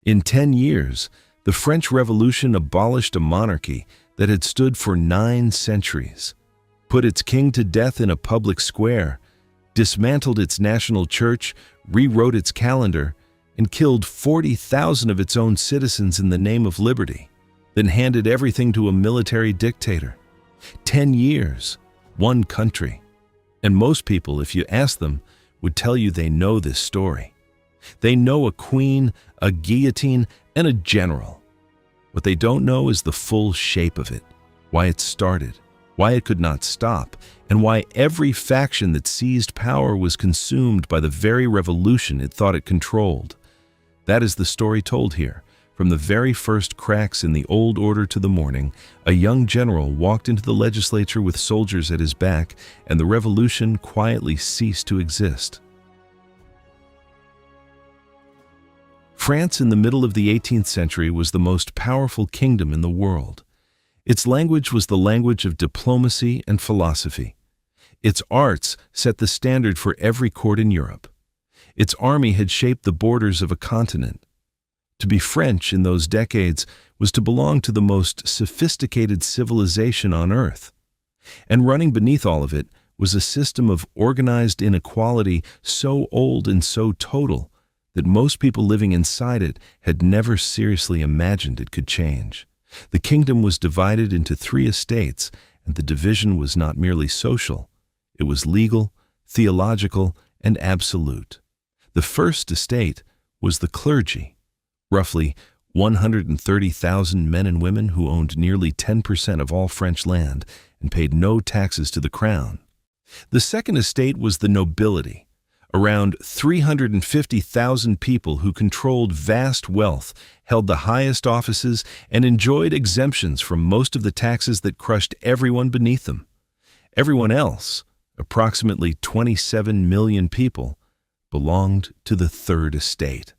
In 10 years, the French Revolution abolished a monarchy that had stood for 9 centuries, put its king to death in a public square, dismantled its national church, rewrote its calendar, and killed 40,000 of its own citizens in the name of liberty, then handed everything to a military dictator. 10 years, one country. And most people, if you ask them, would tell you they know this story. They know a queen, a guillotine, and a general. What they don't know is the full shape of it, why it started, why it could not stop, and why every faction that seized power was consumed by the very revolution it thought it controlled. That is the story told here. From the very first cracks in the old order to the morning, a young general walked into the legislature with soldiers at his back, and the revolution quietly ceased to exist. France in the middle of the 18th century was the most powerful kingdom in the world. Its language was the language of diplomacy and philosophy. Its arts set the standard for every court in Europe. Its army had shaped the borders of a continent. To be French in those decades was to belong to the most sophisticated civilization on earth. And running beneath all of it was a system of organized inequality so old and so total that most people living inside it had never seriously imagined it could change. The kingdom was divided into 3 estates, and the division was not merely social. It was legal, theological, and absolute. The first estate was the clergy, roughly 130,000 men and women who owned nearly 10% of all French land and paid no taxes to the crown. The second estate was the nobility, around 350,000 people who controlled vast wealth, held the highest offices, and enjoyed exemptions from most of the taxes that crushed everyone beneath them. Everyone else, approximately 27 million people, belonged to the third estate.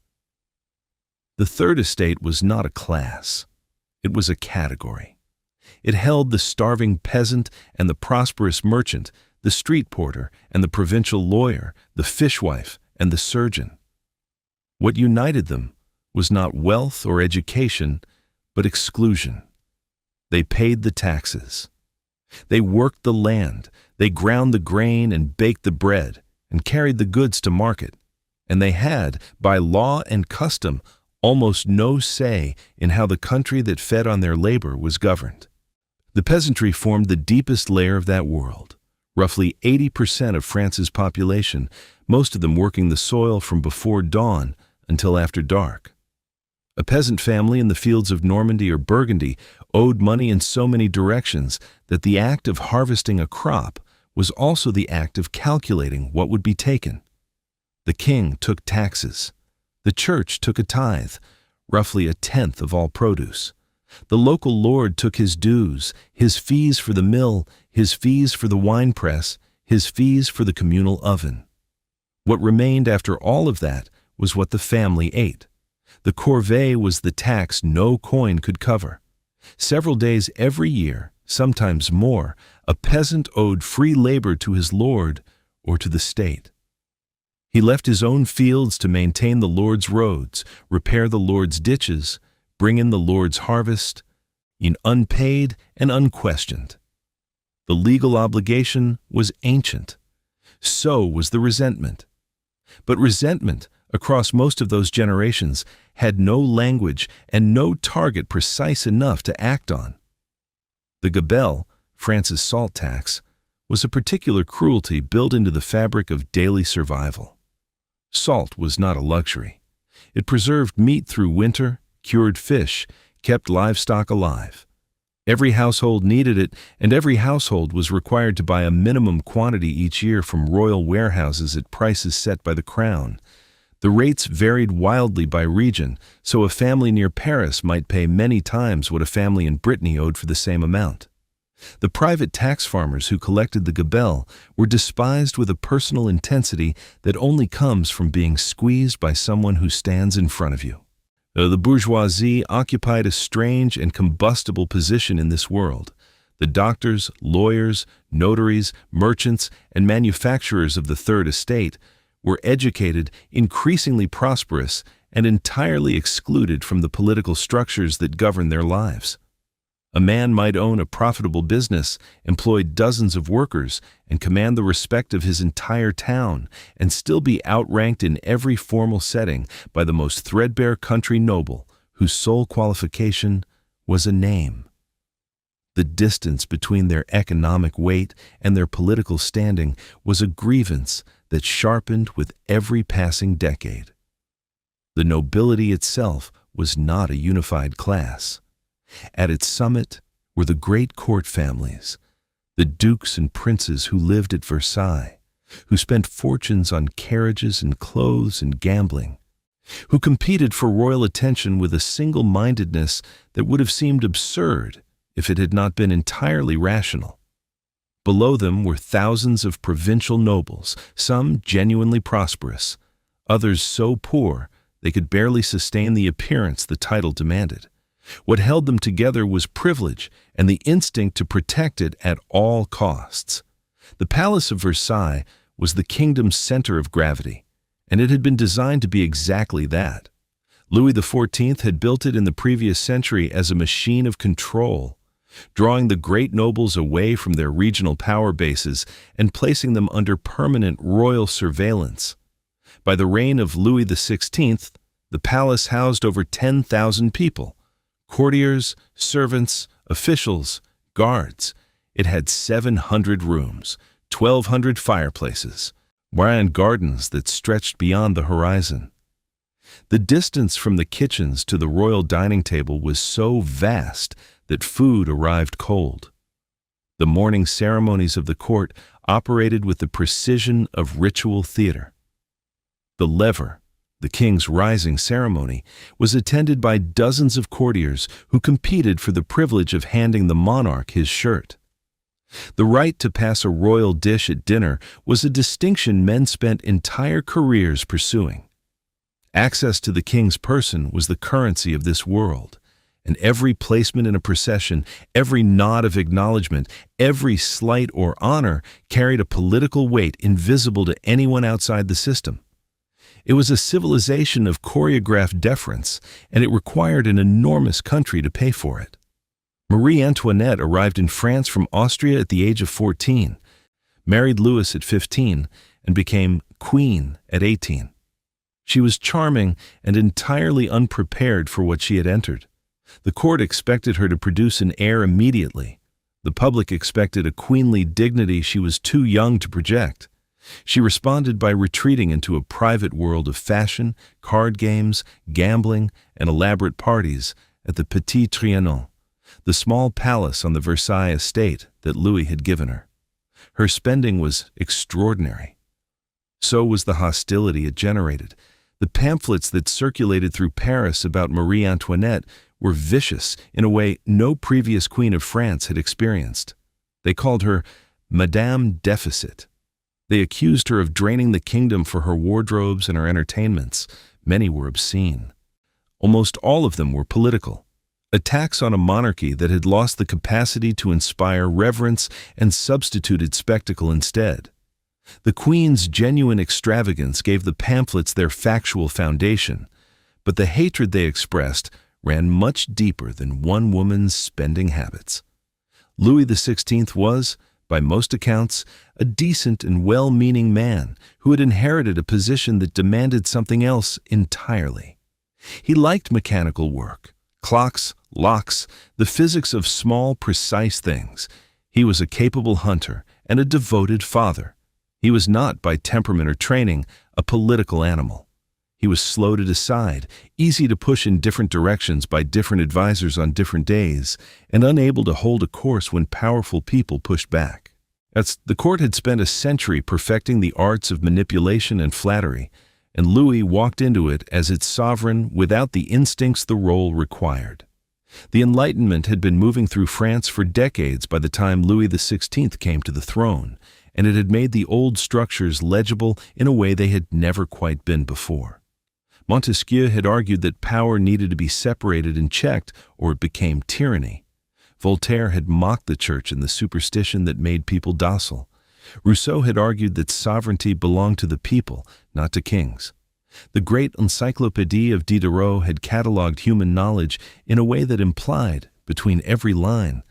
The third estate was not a class. It was a category. It held the starving peasant and the prosperous merchant, the street porter and the provincial lawyer, the fishwife and the surgeon. What united them was not wealth or education, but exclusion. They paid the taxes. They worked the land, they ground the grain and baked the bread, and carried the goods to market. And they had, by law and custom, almost no say in how the country that fed on their labor was governed. The peasantry formed the deepest layer of that world. Roughly 80% of France's population, most of them working the soil from before dawn until after dark. A peasant family in the fields of Normandy or Burgundy owed money in so many directions that the act of harvesting a crop was also the act of calculating what would be taken. The king took taxes. The church took a tithe, roughly 1/10 of all produce. The local lord took his dues, his fees for the mill, his fees for the wine press, his fees for the communal oven. What remained after all of that was what the family ate. The corvée was the tax no coin could cover. Several days every year, sometimes more, a peasant owed free labor to his lord or to the state. He left his own fields to maintain the lord's roads, repair the lord's ditches, bring in the Lord's harvest, in unpaid and unquestioned. The legal obligation was ancient. So was the resentment. But resentment, across most of those generations, had no language and no target precise enough to act on. The gabelle, France's salt tax, was a particular cruelty built into the fabric of daily survival. Salt was not a luxury. It preserved meat through winter, cured fish, kept livestock alive. Every household needed it, and every household was required to buy a minimum quantity each year from royal warehouses at prices set by the crown. The rates varied wildly by region, so a family near Paris might pay many times what a family in Brittany owed for the same amount. The private tax farmers who collected the gabelle were despised with a personal intensity that only comes from being squeezed by someone who stands in front of you. The bourgeoisie occupied a strange and combustible position in this world. The doctors, lawyers, notaries, merchants, and manufacturers of the Third Estate were educated, increasingly prosperous, and entirely excluded from the political structures that govern their lives. A man might own a profitable business, employ dozens of workers, and command the respect of his entire town, and still be outranked in every formal setting by the most threadbare country noble, whose sole qualification was a name. The distance between their economic weight and their political standing was a grievance that sharpened with every passing decade. The nobility itself was not a unified class. At its summit were the great court families, the dukes and princes who lived at Versailles, who spent fortunes on carriages and clothes and gambling, who competed for royal attention with a single-mindedness that would have seemed absurd if it had not been entirely rational. Below them were thousands of provincial nobles, some genuinely prosperous, others so poor they could barely sustain the appearance the title demanded. What held them together was privilege and the instinct to protect it at all costs. The Palace of Versailles was the kingdom's center of gravity, and it had been designed to be exactly that. Louis XIV had built it in the previous century as a machine of control, drawing the great nobles away from their regional power bases and placing them under permanent royal surveillance. By the reign of Louis XVI, the palace housed over 10,000 people, courtiers, servants, officials, guards. It had 700 rooms, 1,200 fireplaces, and gardens that stretched beyond the horizon. The distance from the kitchens to the royal dining table was so vast that food arrived cold. The morning ceremonies of the court operated with the precision of ritual theater. The lever, the king's rising ceremony, was attended by dozens of courtiers who competed for the privilege of handing the monarch his shirt. The right to pass a royal dish at dinner was a distinction men spent entire careers pursuing. Access to the king's person was the currency of this world, and every placement in a procession, every nod of acknowledgement, every slight or honor carried a political weight invisible to anyone outside the system. It was a civilization of choreographed deference, and it required an enormous country to pay for it. Marie Antoinette arrived in France from Austria at the age of 14, married Louis at 15, and became queen at 18. She was charming and entirely unprepared for what she had entered. The court expected her to produce an heir immediately. The public expected a queenly dignity she was too young to project. She responded by retreating into a private world of fashion, card games, gambling, and elaborate parties at the Petit Trianon, the small palace on the Versailles estate that Louis had given her. Her spending was extraordinary. So was the hostility it generated. The pamphlets that circulated through Paris about Marie Antoinette were vicious in a way no previous queen of France had experienced. They called her Madame Deficit. They accused her of draining the kingdom for her wardrobes and her entertainments. Many were obscene. Almost all of them were political. Attacks on a monarchy that had lost the capacity to inspire reverence and substituted spectacle instead. The Queen's genuine extravagance gave the pamphlets their factual foundation, but the hatred they expressed ran much deeper than one woman's spending habits. Louis XVI was, by most accounts, a decent and well-meaning man who had inherited a position that demanded something else entirely. He liked mechanical work, clocks, locks, the physics of small, precise things. He was a capable hunter and a devoted father. He was not, by temperament or training, a political animal. He was slow to decide, easy to push in different directions by different advisors on different days, and unable to hold a course when powerful people pushed back. The court had spent a century perfecting the arts of manipulation and flattery, and Louis walked into it as its sovereign without the instincts the role required. The Enlightenment had been moving through France for decades by the time Louis XVI came to the throne, and it had made the old structures legible in a way they had never quite been before. Montesquieu had argued that power needed to be separated and checked, or it became tyranny. Voltaire had mocked the church and the superstition that made people docile. Rousseau had argued that sovereignty belonged to the people, not to kings. The great Encyclopédie of Diderot had catalogued human knowledge in a way that implied, between every line,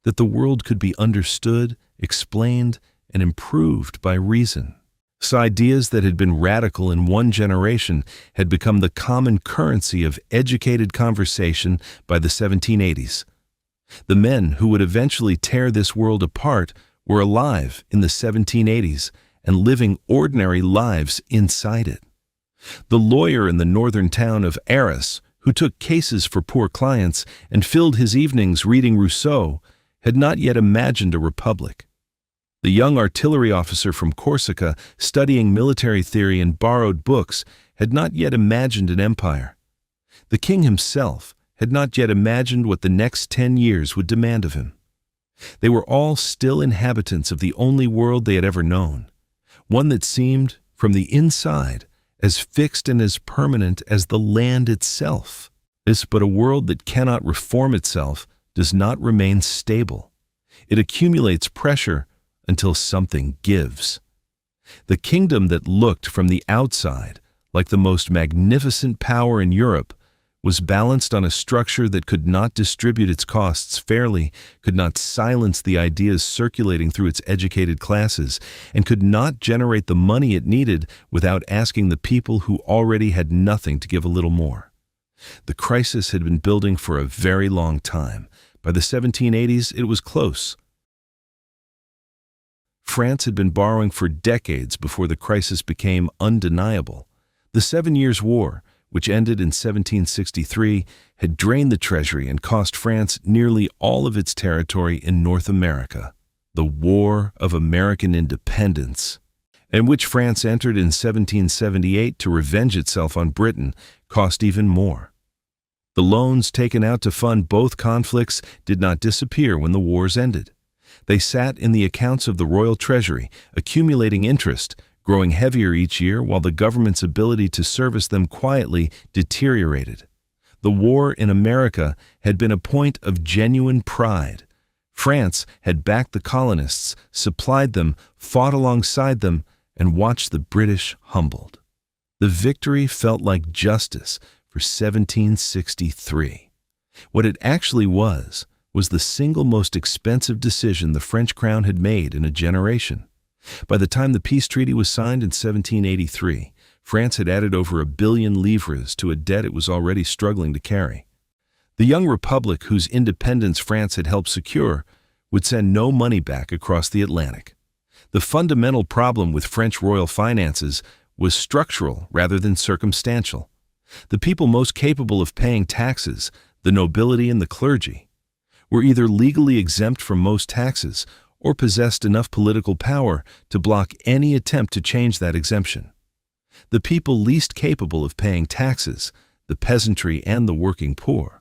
that the world could be understood, explained, and improved by reason. So ideas that had been radical in one generation had become the common currency of educated conversation by the 1780s. The men who would eventually tear this world apart were alive in the 1780s and living ordinary lives inside it. The lawyer in the northern town of Arras, who took cases for poor clients and filled his evenings reading Rousseau, had not yet imagined a republic. The young artillery officer from Corsica, studying military theory in borrowed books, had not yet imagined an empire. The king himself had not yet imagined what the next 10 years would demand of him. They were all still inhabitants of the only world they had ever known, one that seemed, from the inside, as fixed and as permanent as the land itself. But a world that cannot reform itself does not remain stable. It accumulates pressure until something gives. The kingdom that looked from the outside like the most magnificent power in Europe was balanced on a structure that could not distribute its costs fairly, could not silence the ideas circulating through its educated classes, and could not generate the money it needed without asking the people who already had nothing to give a little more. The crisis had been building for a very long time. By the 1780s, it was close. France had been borrowing for decades before the crisis became undeniable. The 7 Years' War, which ended in 1763, had drained the treasury and cost France nearly all of its territory in North America. The War of American Independence, in which France entered in 1778 to revenge itself on Britain, cost even more. The loans taken out to fund both conflicts did not disappear when the wars ended. They sat in the accounts of the royal treasury, accumulating interest, growing heavier each year while the government's ability to service them quietly deteriorated. The war in America had been a point of genuine pride. France had backed the colonists, supplied them, fought alongside them, and watched the British humbled. The victory felt like justice for 1763. What it actually was the single most expensive decision the French crown had made in a generation. By the time the peace treaty was signed in 1783, France had added over 1 billion livres to a debt it was already struggling to carry. The young republic whose independence France had helped secure would send no money back across the Atlantic. The fundamental problem with French royal finances was structural rather than circumstantial. The people most capable of paying taxes, the nobility and the clergy, were either legally exempt from most taxes or possessed enough political power to block any attempt to change that exemption. The people least capable of paying taxes, the peasantry and the working poor,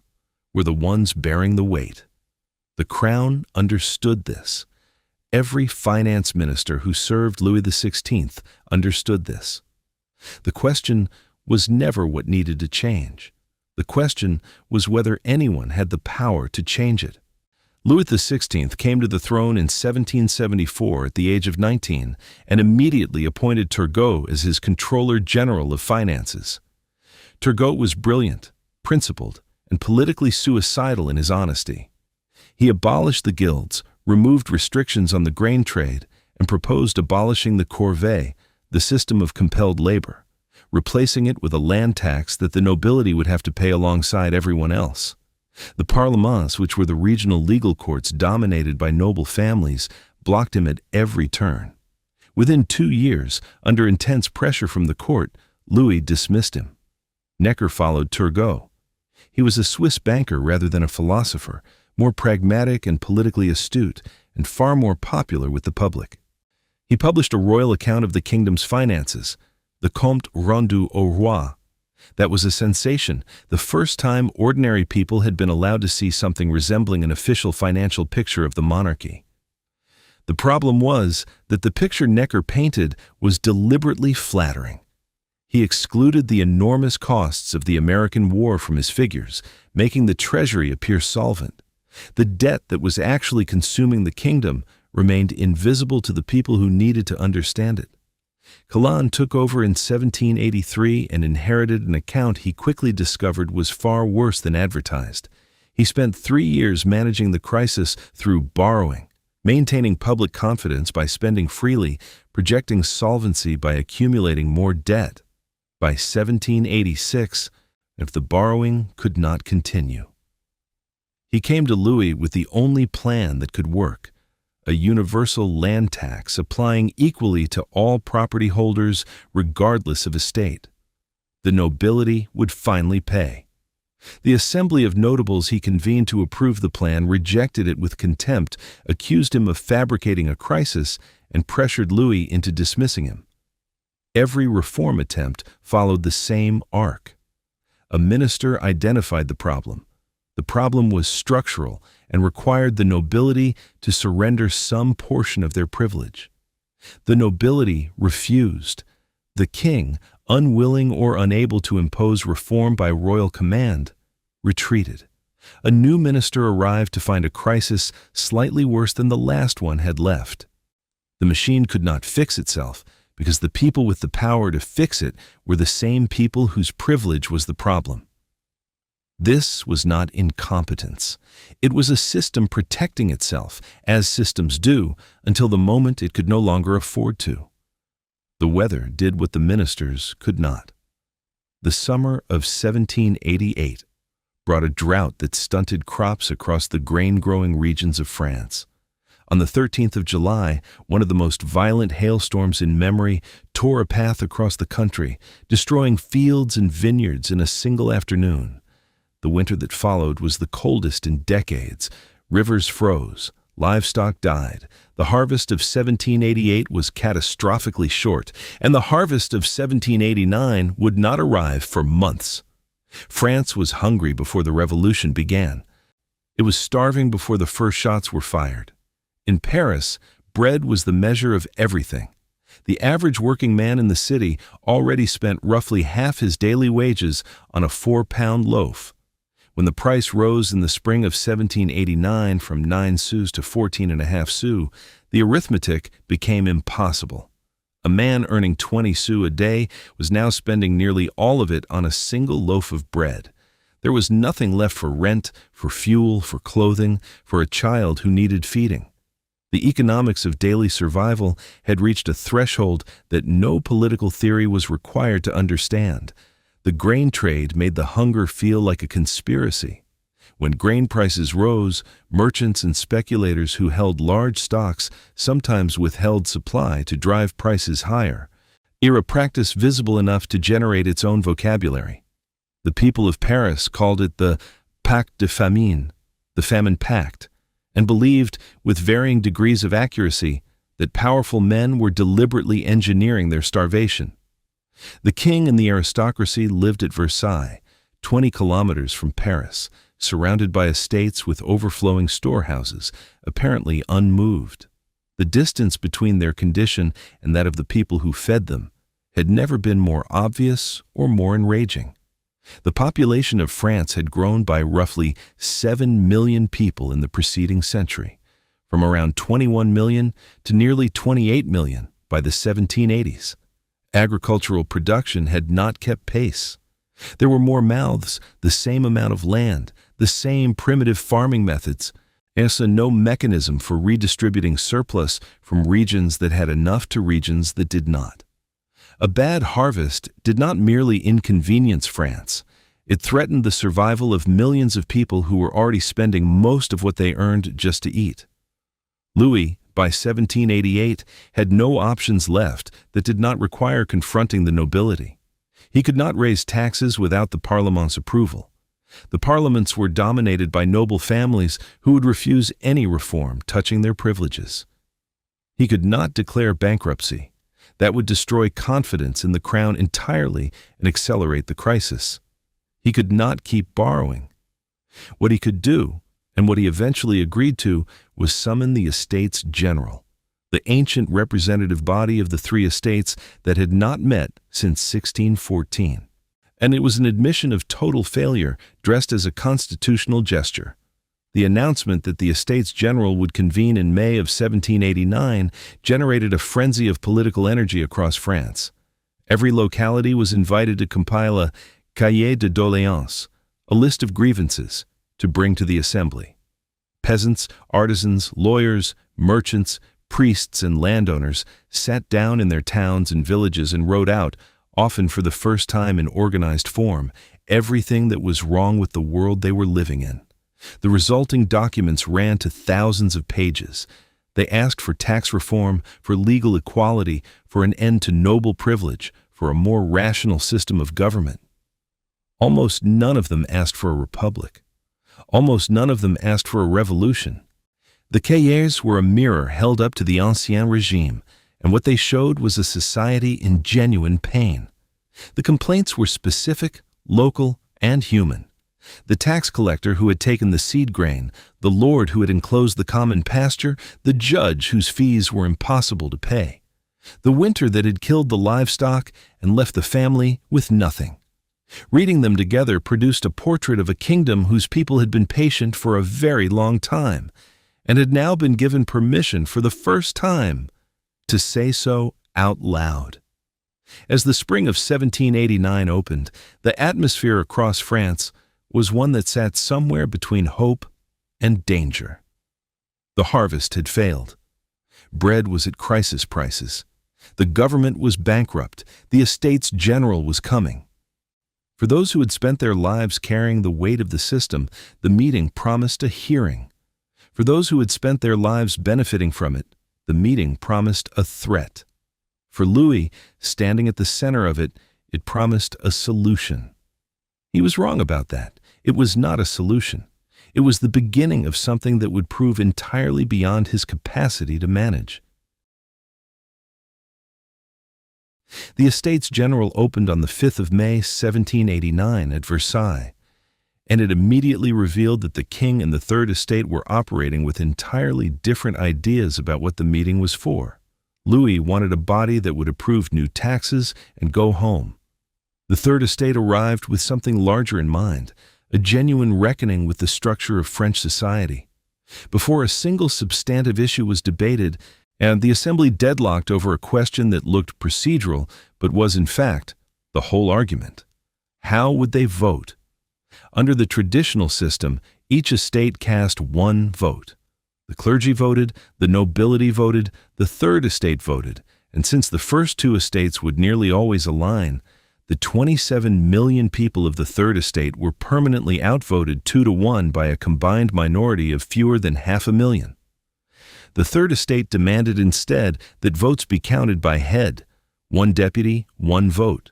were the ones bearing the weight. The crown understood this. Every finance minister who served Louis XVI understood this. The question was never what needed to change. The question was whether anyone had the power to change it. Louis XVI came to the throne in 1774 at the age of 19 and immediately appointed Turgot as his Controller General of Finances. Turgot was brilliant, principled, and politically suicidal in his honesty. He abolished the guilds, removed restrictions on the grain trade, and proposed abolishing the corvée, the system of compelled labor, replacing it with a land tax that the nobility would have to pay alongside everyone else. The parlements, which were the regional legal courts dominated by noble families, blocked him at every turn. Within 2 years, under intense pressure from the court, Louis dismissed him. Necker followed Turgot. He was a Swiss banker rather than a philosopher, more pragmatic and politically astute, and far more popular with the public. He published a royal account of the kingdom's finances, the Compte rendu au roi. That was a sensation, the first time ordinary people had been allowed to see something resembling an official financial picture of the monarchy. The problem was that the picture Necker painted was deliberately flattering. He excluded the enormous costs of the American war from his figures, making the treasury appear solvent. The debt that was actually consuming the kingdom remained invisible to the people who needed to understand it. Calonne took over in 1783 and inherited an account he quickly discovered was far worse than advertised. He spent 3 years managing the crisis through borrowing, maintaining public confidence by spending freely, projecting solvency by accumulating more debt. By 1786, if the borrowing could not continue, he came to Louis with the only plan that could work: a universal land tax applying equally to all property holders regardless of estate. The nobility would finally pay. The assembly of notables he convened to approve the plan rejected it with contempt, accused him of fabricating a crisis, and pressured Louis into dismissing him. Every reform attempt followed the same arc. A minister identified the problem. The problem was structural and required the nobility to surrender some portion of their privilege. The nobility refused. The king, unwilling or unable to impose reform by royal command, retreated. A new minister arrived to find a crisis slightly worse than the last one had left. The machine could not fix itself because the people with the power to fix it were the same people whose privilege was the problem. This was not incompetence. It was a system protecting itself, as systems do, until the moment it could no longer afford to. The weather did what the ministers could not. The summer of 1788 brought a drought that stunted crops across the grain-growing regions of France. On the 13th of July, one of the most violent hailstorms in memory tore a path across the country, destroying fields and vineyards in a single afternoon. The winter that followed was the coldest in decades. Rivers froze, livestock died. The harvest of 1788 was catastrophically short, and the harvest of 1789 would not arrive for months. France was hungry before the revolution began. It was starving before the first shots were fired. In Paris, bread was the measure of everything. The average working man in the city already spent roughly half his daily wages on a 4-pound loaf. When the price rose in the spring of 1789 from 9 sous to 14.5 sous, the arithmetic became impossible. A man earning 20 sous a day was now spending nearly all of it on a single loaf of bread. There was nothing left for rent, for fuel, for clothing, for a child who needed feeding. The economics of daily survival had reached a threshold that no political theory was required to understand. The grain trade made the hunger feel like a conspiracy. When grain prices rose, merchants and speculators who held large stocks sometimes withheld supply to drive prices higher, a practice visible enough to generate its own vocabulary. The people of Paris called it the Pacte de Famine, the Famine Pact, and believed, with varying degrees of accuracy, that powerful men were deliberately engineering their starvation. The king and the aristocracy lived at Versailles, 20 kilometers from Paris, surrounded by estates with overflowing storehouses, apparently unmoved. The distance between their condition and that of the people who fed them had never been more obvious or more enraging. The population of France had grown by roughly 7 million people in the preceding century, from around 21 million to nearly 28 million by the 1780s. Agricultural production had not kept pace. There were more mouths, the same amount of land, the same primitive farming methods, and no mechanism for redistributing surplus from regions that had enough to regions that did not. A bad harvest did not merely inconvenience France. It threatened the survival of millions of people who were already spending most of what they earned just to eat. Louis, by 1788, had no options left that did not require confronting the nobility. He could not raise taxes without the Parlement's approval. The parliaments were dominated by noble families who would refuse any reform touching their privileges. He could not declare bankruptcy. That would destroy confidence in the crown entirely and accelerate the crisis. He could not keep borrowing. What he could do, and what he eventually agreed to, was summon the Estates General, the ancient representative body of the three estates that had not met since 1614. And it was an admission of total failure dressed as a constitutional gesture. The announcement that the Estates General would convene in May of 1789 generated a frenzy of political energy across France. Every locality was invited to compile a cahier de doléances, a list of grievances, to bring to the assembly. Peasants, artisans, lawyers, merchants, priests, and landowners sat down in their towns and villages and wrote out, often for the first time in organized form, everything that was wrong with the world they were living in. The resulting documents ran to thousands of pages. They asked for tax reform, for legal equality, for an end to noble privilege, for a more rational system of government. Almost none of them asked for a republic. Almost none of them asked for a revolution. The cahiers were a mirror held up to the ancien regime, and what they showed was a society in genuine pain. The complaints were specific, local, and human. The tax collector who had taken the seed grain, the lord who had enclosed the common pasture, the judge whose fees were impossible to pay, the winter that had killed the livestock and left the family with nothing. Reading them together produced a portrait of a kingdom whose people had been patient for a very long time, and had now been given permission for the first time to say so out loud. As the spring of 1789 opened, the atmosphere across France was one that sat somewhere between hope and danger. The harvest had failed. Bread was at crisis prices. The government was bankrupt. The Estates General was coming. For those who had spent their lives carrying the weight of the system, the meeting promised a hearing. For those who had spent their lives benefiting from it, the meeting promised a threat. For Louis, standing at the center of it, it promised a solution. He was wrong about that. It was not a solution. It was the beginning of something that would prove entirely beyond his capacity to manage. The Estates General opened on the 5th of May, 1789 at Versailles, and it immediately revealed that the king and the Third Estate were operating with entirely different ideas about what the meeting was for. Louis wanted a body that would approve new taxes and go home. The Third Estate arrived with something larger in mind, a genuine reckoning with the structure of French society. Before a single substantive issue was debated, and the Assembly deadlocked over a question that looked procedural but was in fact the whole argument. How would they vote? Under the traditional system, each estate cast one vote. The clergy voted, the nobility voted, the Third Estate voted, and since the first two estates would nearly always align, the 27 million people of the Third Estate were permanently outvoted 2-1 by a combined minority of fewer than 500,000. The Third Estate demanded instead that votes be counted by head, one deputy, one vote,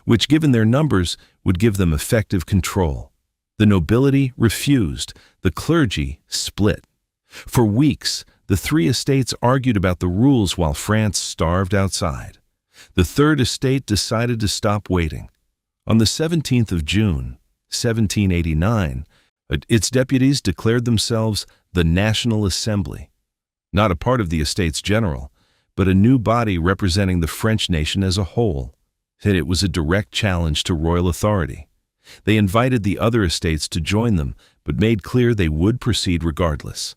which given their numbers would give them effective control. The nobility refused, the clergy split. For weeks, the three estates argued about the rules while France starved outside. The Third Estate decided to stop waiting. On the 17th of June, 1789, its deputies declared themselves the National Assembly, not a part of the Estates General, but a new body representing the French nation as a whole. And it was a direct challenge to royal authority. They invited the other estates to join them, but made clear they would proceed regardless.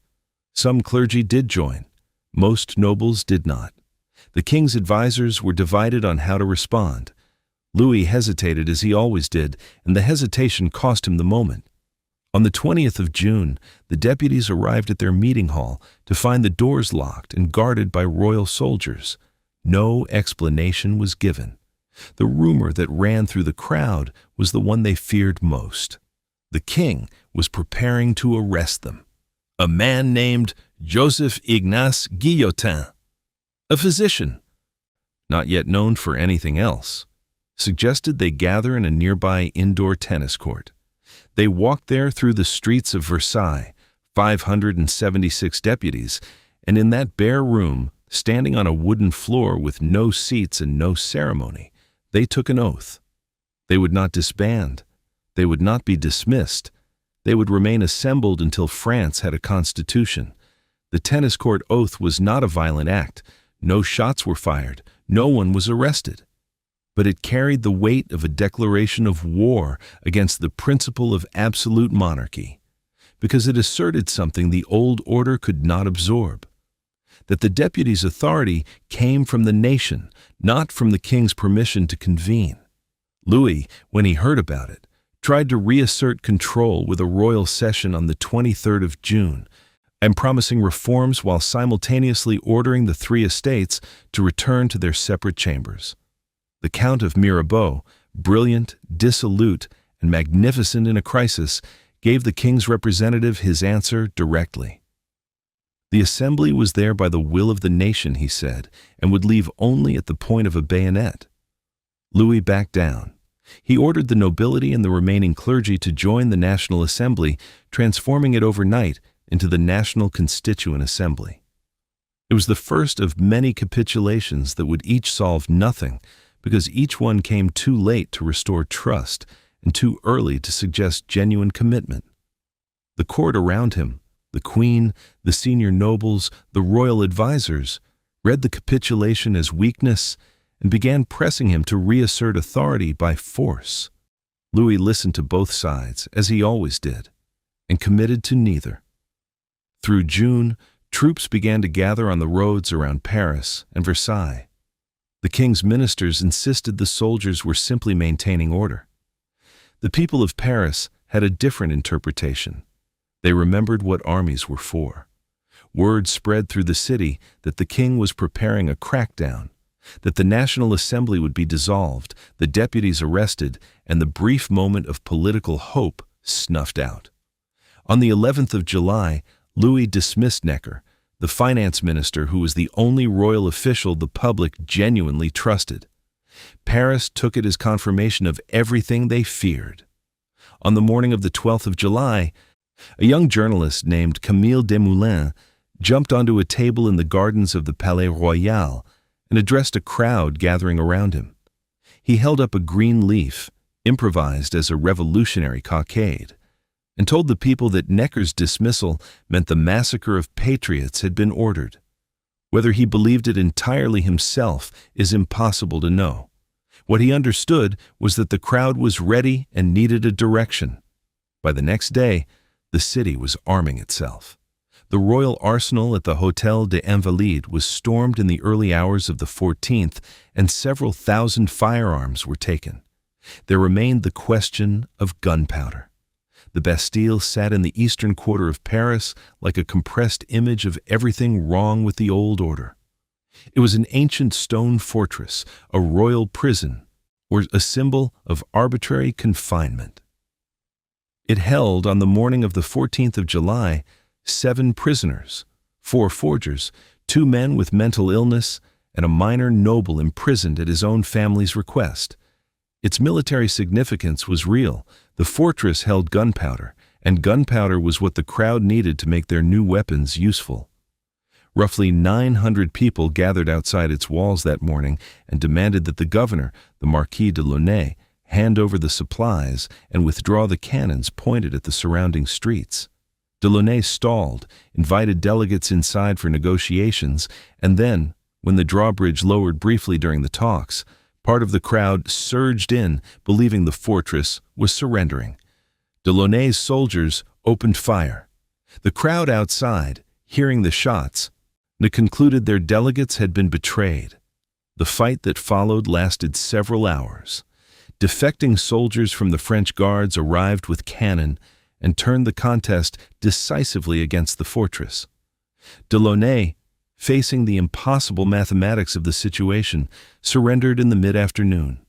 Some clergy did join. Most nobles did not. The king's advisors were divided on how to respond. Louis hesitated as he always did, and the hesitation cost him the moment. On the 20th of June, the deputies arrived at their meeting hall to find the doors locked and guarded by royal soldiers. No explanation was given. The rumor that ran through the crowd was the one they feared most. The king was preparing to arrest them. A man named Joseph Ignace Guillotine, a physician, not yet known for anything else, suggested they gather in a nearby indoor tennis court. They walked there through the streets of Versailles, 576 deputies, and in that bare room, standing on a wooden floor with no seats and no ceremony, they took an oath. They would not disband. They would not be dismissed. They would remain assembled until France had a constitution. The tennis court oath was not a violent act. No shots were fired. No one was arrested. But it carried the weight of a declaration of war against the principle of absolute monarchy. because it asserted something the old order could not absorb: that the deputies' authority came from the nation, not from the king's permission to convene. Louis, when he heard about it, tried to reassert control with a royal session on the 23rd of June, and promising reforms while simultaneously ordering the three estates to return to their separate chambers. The Count of Mirabeau, brilliant, dissolute, and magnificent in a crisis, gave the king's representative his answer directly. The assembly was there by the will of the nation, he said, and would leave only at the point of a bayonet. Louis backed down. He ordered the nobility and the remaining clergy to join the National Assembly, transforming it overnight into the National Constituent Assembly. It was the first of many capitulations that would each solve nothing, because each one came too late to restore trust and too early to suggest genuine commitment. The court around him, the queen, the senior nobles, the royal advisers, read the capitulation as weakness and began pressing him to reassert authority by force. Louis listened to both sides, as he always did, and committed to neither. Through June, troops began to gather on the roads around Paris and Versailles. The king's ministers insisted the soldiers were simply maintaining order. The people of Paris had a different interpretation. They remembered what armies were for. Word spread through the city that the king was preparing a crackdown, that the National Assembly would be dissolved, the deputies arrested, and the brief moment of political hope snuffed out. On the 11th of July, Louis dismissed Necker, the finance minister who was the only royal official the public genuinely trusted. Paris took it as confirmation of everything they feared. On the morning of the 12th of July, a young journalist named Camille Desmoulins jumped onto a table in the gardens of the Palais Royal and addressed a crowd gathering around him. He held up a green leaf, improvised as a revolutionary cockade, and told the people that Necker's dismissal meant the massacre of patriots had been ordered. Whether he believed it entirely himself is impossible to know. What he understood was that the crowd was ready and needed a direction. By the next day, the city was arming itself. The royal arsenal at the Hôtel des Invalides was stormed in the early hours of the 14th, and several thousand firearms were taken. There remained the question of gunpowder. The Bastille sat in the eastern quarter of Paris like a compressed image of everything wrong with the old order. It was an ancient stone fortress, a royal prison, or a symbol of arbitrary confinement. It held, on the morning of the 14th of July, 7 prisoners, 4 forgers, 2 men with mental illness, and a minor noble imprisoned at his own family's request. Its military significance was real. The fortress held gunpowder, and gunpowder was what the crowd needed to make their new weapons useful. Roughly 900 people gathered outside its walls that morning and demanded that the governor, the Marquis de Launay, hand over the supplies and withdraw the cannons pointed at the surrounding streets. Delaunay stalled, invited delegates inside for negotiations, and then, when the drawbridge lowered briefly during the talks, part of the crowd surged in, believing the fortress was surrendering. Delaunay's soldiers opened fire. The crowd outside, hearing the shots, concluded their delegates had been betrayed. The fight that followed lasted several hours. Defecting soldiers from the French guards arrived with cannon and turned the contest decisively against the fortress. Delaunay, facing the impossible mathematics of the situation, surrendered in the mid-afternoon.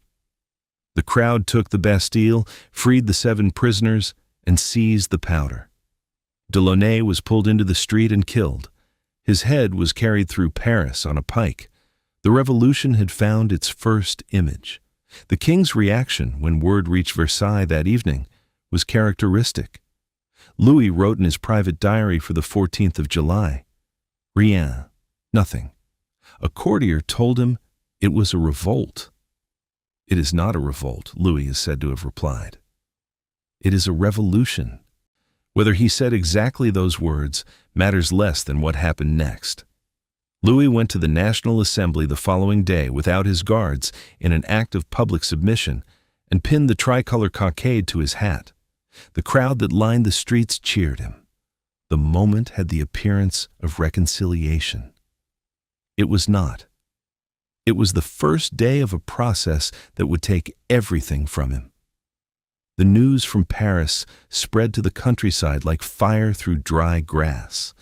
The crowd took the Bastille, freed the 7 prisoners, and seized the powder. Delaunay was pulled into the street and killed. His head was carried through Paris on a pike. The revolution had found its first image. The king's reaction when word reached Versailles that evening was characteristic. Louis wrote in his private diary for the 14th of July, "Rien, nothing." A courtier told him it was a revolt. "It is not a revolt," Louis is said to have replied. "It is a revolution." Whether he said exactly those words matters less than what happened next. Louis went to the National Assembly the following day without his guards in an act of public submission and pinned the tricolor cockade to his hat. The crowd that lined the streets cheered him. The moment had the appearance of reconciliation. It was not. It was the first day of a process that would take everything from him. The news from Paris spread to the countryside like fire through dry grass.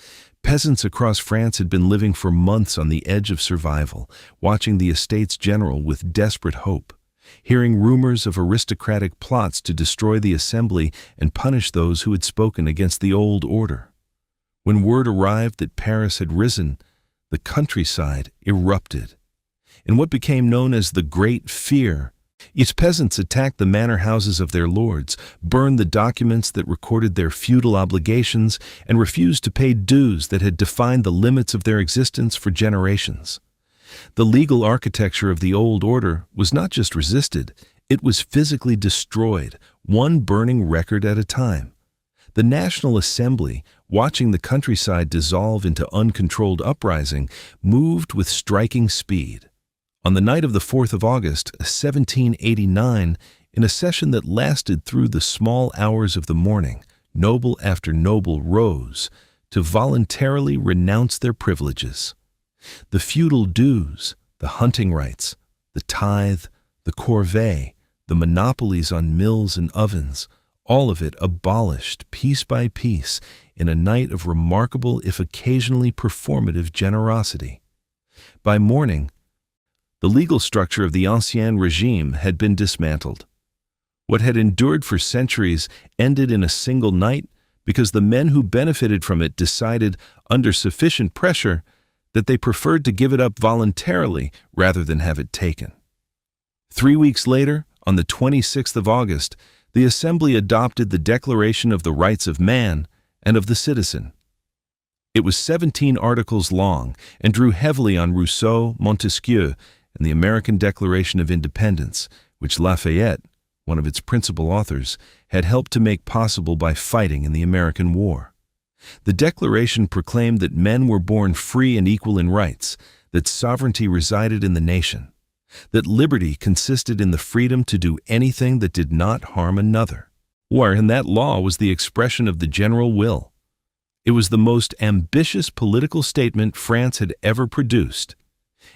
Peasants across France had been living for months on the edge of survival, watching the Estates General with desperate hope, hearing rumors of aristocratic plots to destroy the Assembly and punish those who had spoken against the old order. When word arrived that Paris had risen, the countryside erupted. In what became known as the Great Fear, its peasants attacked the manor houses of their lords, burned the documents that recorded their feudal obligations, and refused to pay dues that had defined the limits of their existence for generations. The legal architecture of the old order was not just resisted, it was physically destroyed, one burning record at a time. The National Assembly, watching the countryside dissolve into uncontrolled uprising, moved with striking speed. On the night of the 4th of August, 1789, in a session that lasted through the small hours of the morning, noble after noble rose to voluntarily renounce their privileges. The feudal dues, the hunting rights, the tithe, the corvée, the monopolies on mills and ovens, all of it abolished piece by piece in a night of remarkable if occasionally performative generosity. By morning, the legal structure of the Ancien Regime had been dismantled. What had endured for centuries ended in a single night because the men who benefited from it decided, under sufficient pressure, that they preferred to give it up voluntarily rather than have it taken. 3 weeks later, on the 26th of August, the Assembly adopted the Declaration of the Rights of Man and of the Citizen. It was 17 articles long and drew heavily on Rousseau, Montesquieu, and the American Declaration of Independence, which Lafayette, one of its principal authors, had helped to make possible by fighting in the American War. The Declaration proclaimed that men were born free and equal in rights, that sovereignty resided in the nation, that liberty consisted in the freedom to do anything that did not harm another. And that law was the expression of the general will. It was the most ambitious political statement France had ever produced.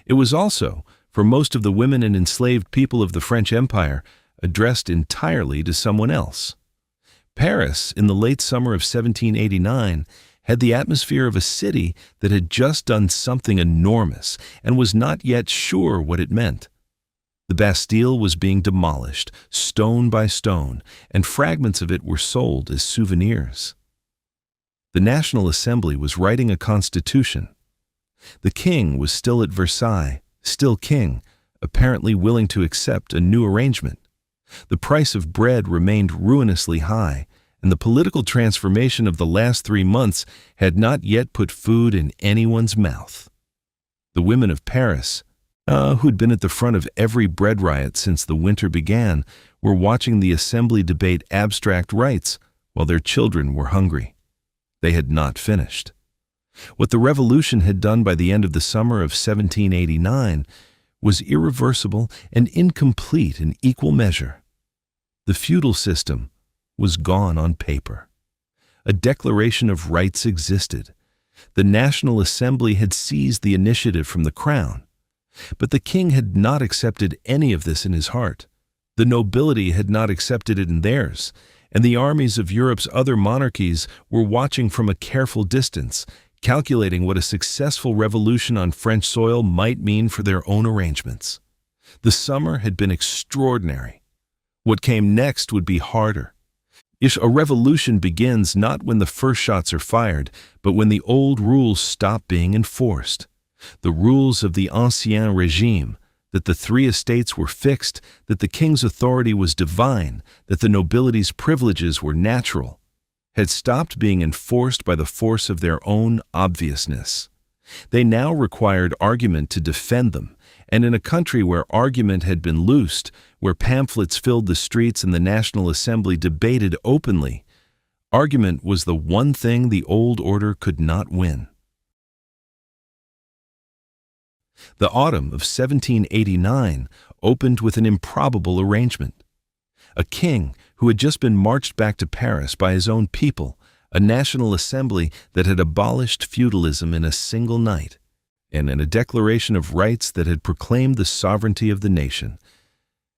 It was also, for most of the women and enslaved people of the French Empire, addressed entirely to someone else. Paris, in the late summer of 1789, had the atmosphere of a city that had just done something enormous and was not yet sure what it meant. The Bastille was being demolished, stone by stone, and fragments of it were sold as souvenirs. The National Assembly was writing a constitution. The king was still at Versailles, still king, apparently willing to accept a new arrangement. The price of bread remained ruinously high, and the political transformation of the last 3 months had not yet put food in anyone's mouth. The women of Paris, who'd been at the front of every bread riot since the winter began, were watching the Assembly debate abstract rights while their children were hungry. They had not finished. What the revolution had done by the end of the summer of 1789 was irreversible and incomplete in equal measure. The feudal system was gone on paper. A declaration of rights existed. The National Assembly had seized the initiative from the crown. But the king had not accepted any of this in his heart. The nobility had not accepted it in theirs, and the armies of Europe's other monarchies were watching from a careful distance, calculating what a successful revolution on French soil might mean for their own arrangements. The summer had been extraordinary. What came next would be harder. A revolution begins not when the first shots are fired, but when the old rules stop being enforced. The rules of the Ancien Regime, that the 3 estates were fixed, that the king's authority was divine, that the nobility's privileges were natural, had stopped being enforced by the force of their own obviousness. They now required argument to defend them, and in a country where argument had been loosed, where pamphlets filled the streets and the National Assembly debated openly, argument was the one thing the old order could not win. The autumn of 1789 opened with an improbable arrangement. A king who had just been marched back to Paris by his own people, a national assembly that had abolished feudalism in a single night, and in a declaration of rights that had proclaimed the sovereignty of the nation.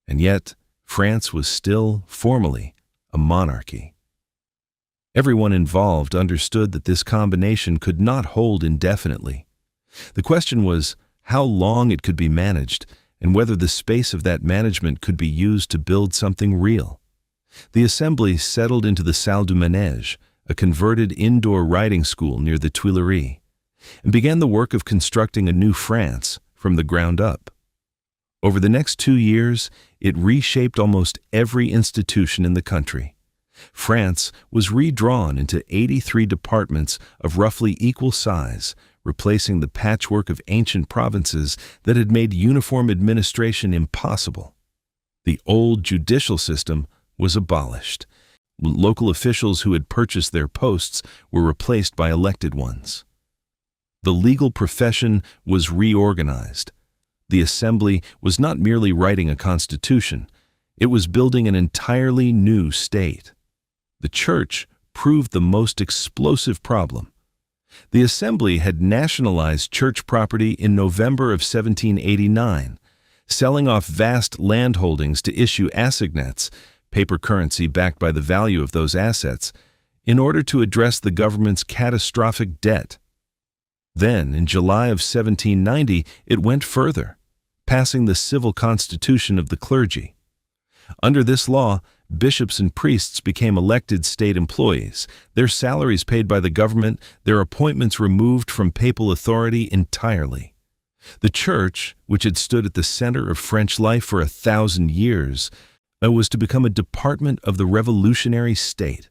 And yet, France was still, formally, a monarchy. Everyone involved understood that this combination could not hold indefinitely. The question was how long it could be managed, and whether the space of that management could be used to build something real. The assembly settled into the Salle du Manège, a converted indoor riding school near the Tuileries, and began the work of constructing a new France from the ground up. Over the next 2 years, it reshaped almost every institution in the country. France was redrawn into 83 departments of roughly equal size, replacing the patchwork of ancient provinces that had made uniform administration impossible. The old judicial system was abolished. Local officials who had purchased their posts were replaced by elected ones. The legal profession was reorganized. The assembly was not merely writing a constitution, it was building an entirely new state. The church proved the most explosive problem. The assembly had nationalized church property in November of 1789, selling off vast landholdings to issue assignats, paper currency backed by the value of those assets, in order to address the government's catastrophic debt. Then, in July of 1790, it went further, passing the civil constitution of the clergy. Under this law, bishops and priests became elected state employees, their salaries paid by the government, their appointments removed from papal authority entirely. The Church, which had stood at the center of French life for 1,000 years, was to become a department of the revolutionary state.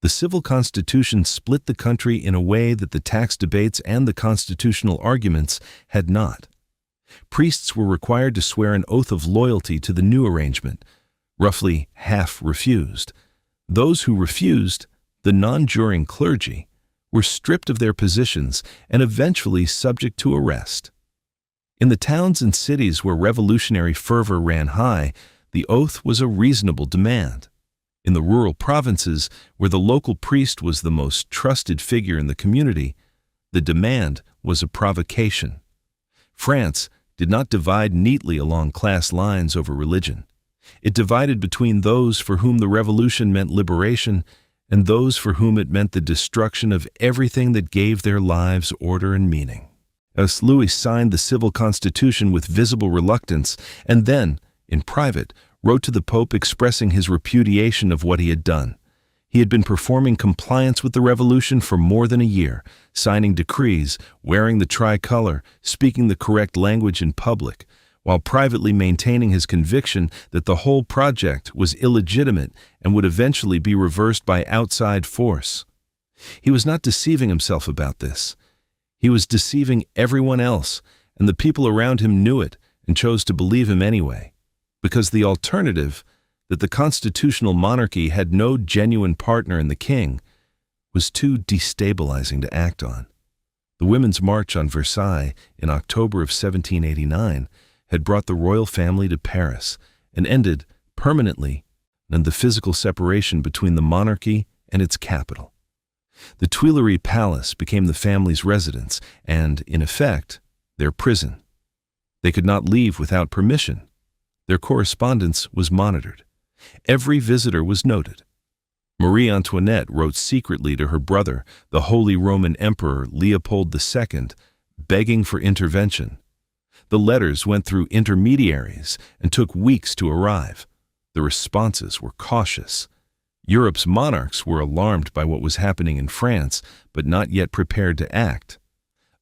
The civil constitution split the country in a way that the tax debates and the constitutional arguments had not. Priests were required to swear an oath of loyalty to the new arrangement. Roughly half refused. Those who refused, the non-juring clergy, were stripped of their positions and eventually subject to arrest. In the towns and cities where revolutionary fervor ran high, the oath was a reasonable demand. In the rural provinces, where the local priest was the most trusted figure in the community, the demand was a provocation. France did not divide neatly along class lines over religion. It divided between those for whom the revolution meant liberation and those for whom it meant the destruction of everything that gave their lives order and meaning. As Louis signed the civil constitution with visible reluctance and then, in private, wrote to the Pope expressing his repudiation of what he had done. He had been performing compliance with the revolution for more than a year, signing decrees, wearing the tricolor, speaking the correct language in public, while privately maintaining his conviction that the whole project was illegitimate and would eventually be reversed by outside force. He was not deceiving himself about this. He was deceiving everyone else, and the people around him knew it and chose to believe him anyway, because the alternative, that the constitutional monarchy had no genuine partner in the king, was too destabilizing to act on. The Women's March on Versailles in October of 1789 had brought the royal family to Paris and ended, permanently, the physical separation between the monarchy and its capital. The Tuileries Palace became the family's residence and, in effect, their prison. They could not leave without permission. Their correspondence was monitored. Every visitor was noted. Marie Antoinette wrote secretly to her brother, the Holy Roman Emperor Leopold II, begging for intervention. The letters went through intermediaries and took weeks to arrive. The responses were cautious. Europe's monarchs were alarmed by what was happening in France, but not yet prepared to act.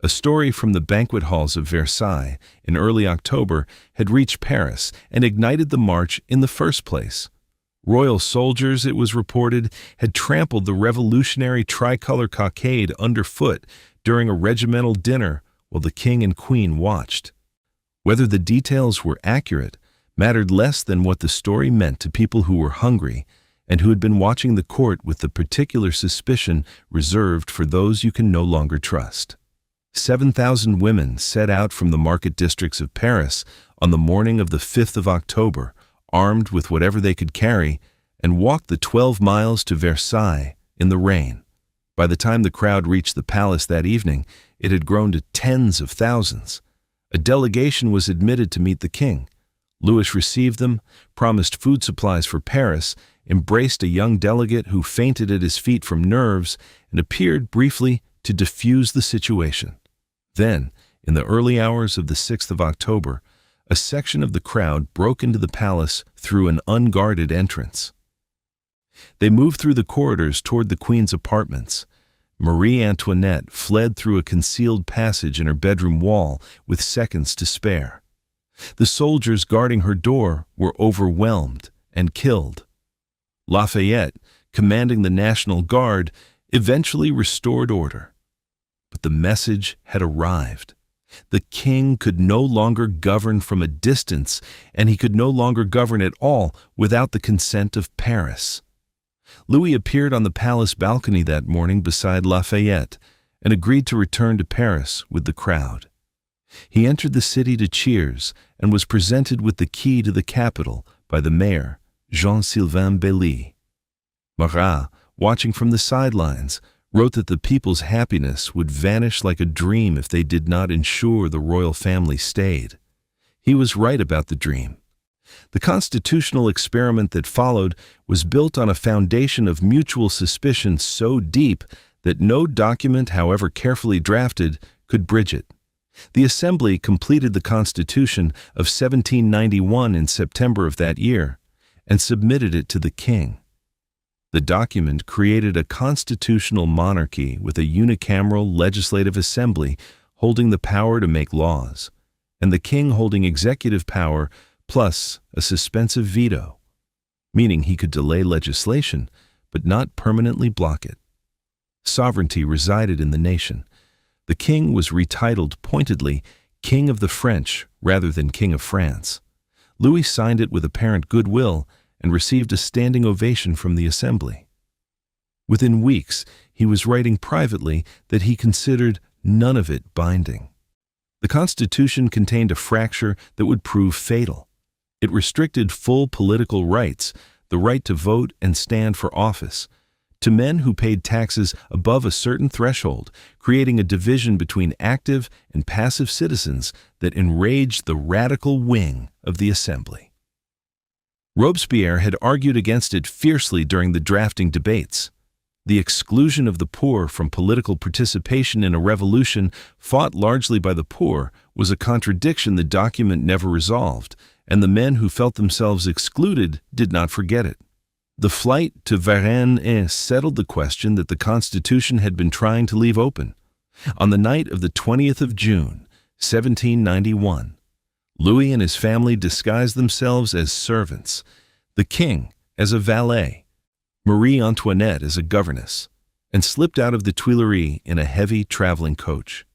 A story from the banquet halls of Versailles in early October had reached Paris and ignited the march in the first place. Royal soldiers, it was reported, had trampled the revolutionary tricolor cockade underfoot during a regimental dinner while the king and queen watched. Whether the details were accurate mattered less than what the story meant to people who were hungry and who had been watching the court with the particular suspicion reserved for those you can no longer trust. 7,000 women set out from the market districts of Paris on the morning of the 5th of October, armed with whatever they could carry, and walked the 12 miles to Versailles in the rain. By the time the crowd reached the palace that evening, it had grown to tens of thousands. A delegation was admitted to meet the king. Louis received them, promised food supplies for Paris, embraced a young delegate who fainted at his feet from nerves, and appeared briefly to diffuse the situation. Then, in the early hours of the 6th of October, a section of the crowd broke into the palace through an unguarded entrance. They moved through the corridors toward the Queen's apartments. Marie Antoinette fled through a concealed passage in her bedroom wall with seconds to spare. The soldiers guarding her door were overwhelmed and killed. Lafayette, commanding the National Guard, eventually restored order. But the message had arrived. The king could no longer govern from a distance, and he could no longer govern at all without the consent of Paris. Louis appeared on the palace balcony that morning beside Lafayette and agreed to return to Paris with the crowd. He entered the city to cheers and was presented with the key to the capital by the mayor, Jean-Sylvain Bailly. Marat, watching from the sidelines, wrote that the people's happiness would vanish like a dream if they did not ensure the royal family stayed. He was right about the dream. The constitutional experiment that followed was built on a foundation of mutual suspicion so deep that no document, however carefully drafted, could bridge it. The Assembly completed the Constitution of 1791 in September of that year and submitted it to the king. The document created a constitutional monarchy with a unicameral legislative assembly holding the power to make laws, and the king holding executive power plus a suspensive veto, meaning he could delay legislation but not permanently block it. Sovereignty resided in the nation. The king was retitled pointedly King of the French rather than King of France. Louis signed it with apparent goodwill and received a standing ovation from the assembly. Within weeks, he was writing privately that he considered none of it binding. The Constitution contained a fracture that would prove fatal. It restricted full political rights, the right to vote and stand for office, to men who paid taxes above a certain threshold, creating a division between active and passive citizens that enraged the radical wing of the assembly. Robespierre had argued against it fiercely during the drafting debates. The exclusion of the poor from political participation in a revolution fought largely by the poor was a contradiction the document never resolved, and the men who felt themselves excluded did not forget it. The flight to Varennes settled the question that the Constitution had been trying to leave open. On the night of the 20th of June, 1791, Louis and his family disguised themselves as servants, the king as a valet, Marie Antoinette as a governess, and slipped out of the Tuileries in a heavy traveling coach.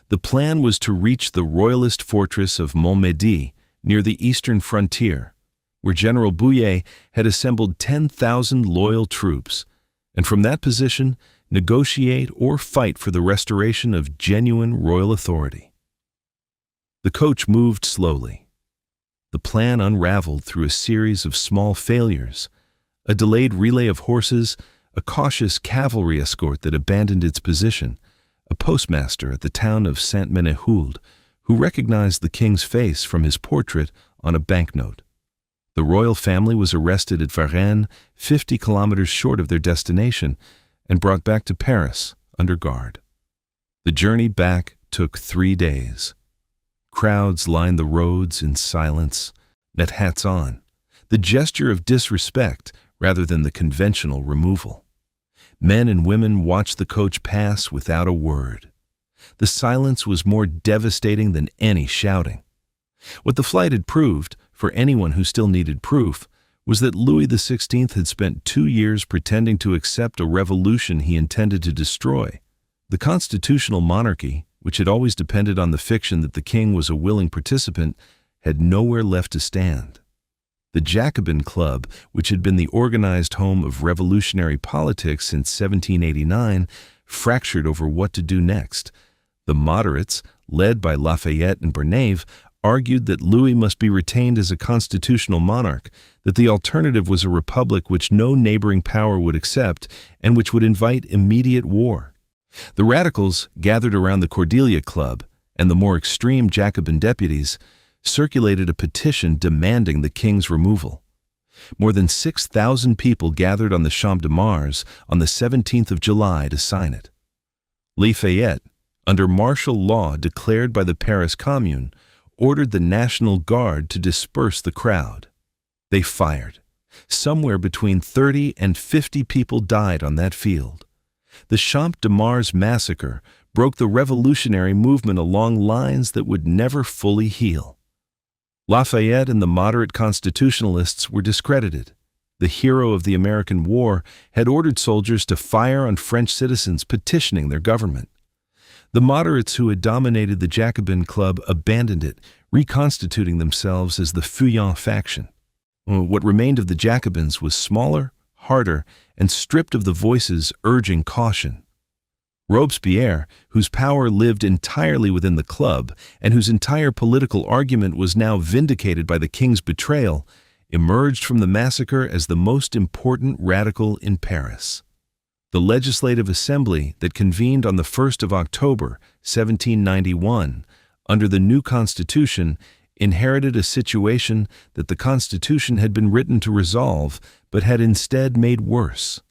The plan was to reach the royalist fortress of Montmédy near the eastern frontier, where General Bouillet had assembled 10,000 loyal troops, and from that position negotiate or fight for the restoration of genuine royal authority. The coach moved slowly. The plan unraveled through a series of small failures, a delayed relay of horses, a cautious cavalry escort that abandoned its position, a postmaster at the town of Saint-Ménéhould who recognized the king's face from his portrait on a banknote. The royal family was arrested at Varennes, 50 kilometers short of their destination, and brought back to Paris under guard. The journey back took 3 days. Crowds lined the roads in silence, net hats on, the gesture of disrespect rather than the conventional removal. Men and women watched the coach pass without a word. The silence was more devastating than any shouting. What the flight had proved, for anyone who still needed proof, was that Louis XVI had spent 2 years pretending to accept a revolution he intended to destroy. The constitutional monarchy, which had always depended on the fiction that the king was a willing participant, had nowhere left to stand. The Jacobin Club, which had been the organized home of revolutionary politics since 1789, fractured over what to do next. The moderates, led by Lafayette and Bernays, argued that Louis must be retained as a constitutional monarch, that the alternative was a republic which no neighboring power would accept and which would invite immediate war. The radicals gathered around the Cordelia Club, and the more extreme Jacobin deputies circulated a petition demanding the king's removal. More than 6,000 people gathered on the Champ de Mars on the 17th of July to sign it. Lafayette, under martial law declared by the Paris Commune, ordered the National Guard to disperse the crowd. They fired. Somewhere between 30 and 50 people died on that field. The Champ de Mars massacre broke the revolutionary movement along lines that would never fully heal. Lafayette and the moderate constitutionalists were discredited. The hero of the American War had ordered soldiers to fire on French citizens petitioning their government. The moderates who had dominated the Jacobin Club abandoned it, reconstituting themselves as the Feuillants faction. What remained of the Jacobins was smaller, harder, and stripped of the voices urging caution. Robespierre, whose power lived entirely within the club and whose entire political argument was now vindicated by the king's betrayal, emerged from the massacre as the most important radical in Paris. The Legislative Assembly that convened on the 1st of October, 1791, under the new Constitution, inherited a situation that the Constitution had been written to resolve, but had instead made worse.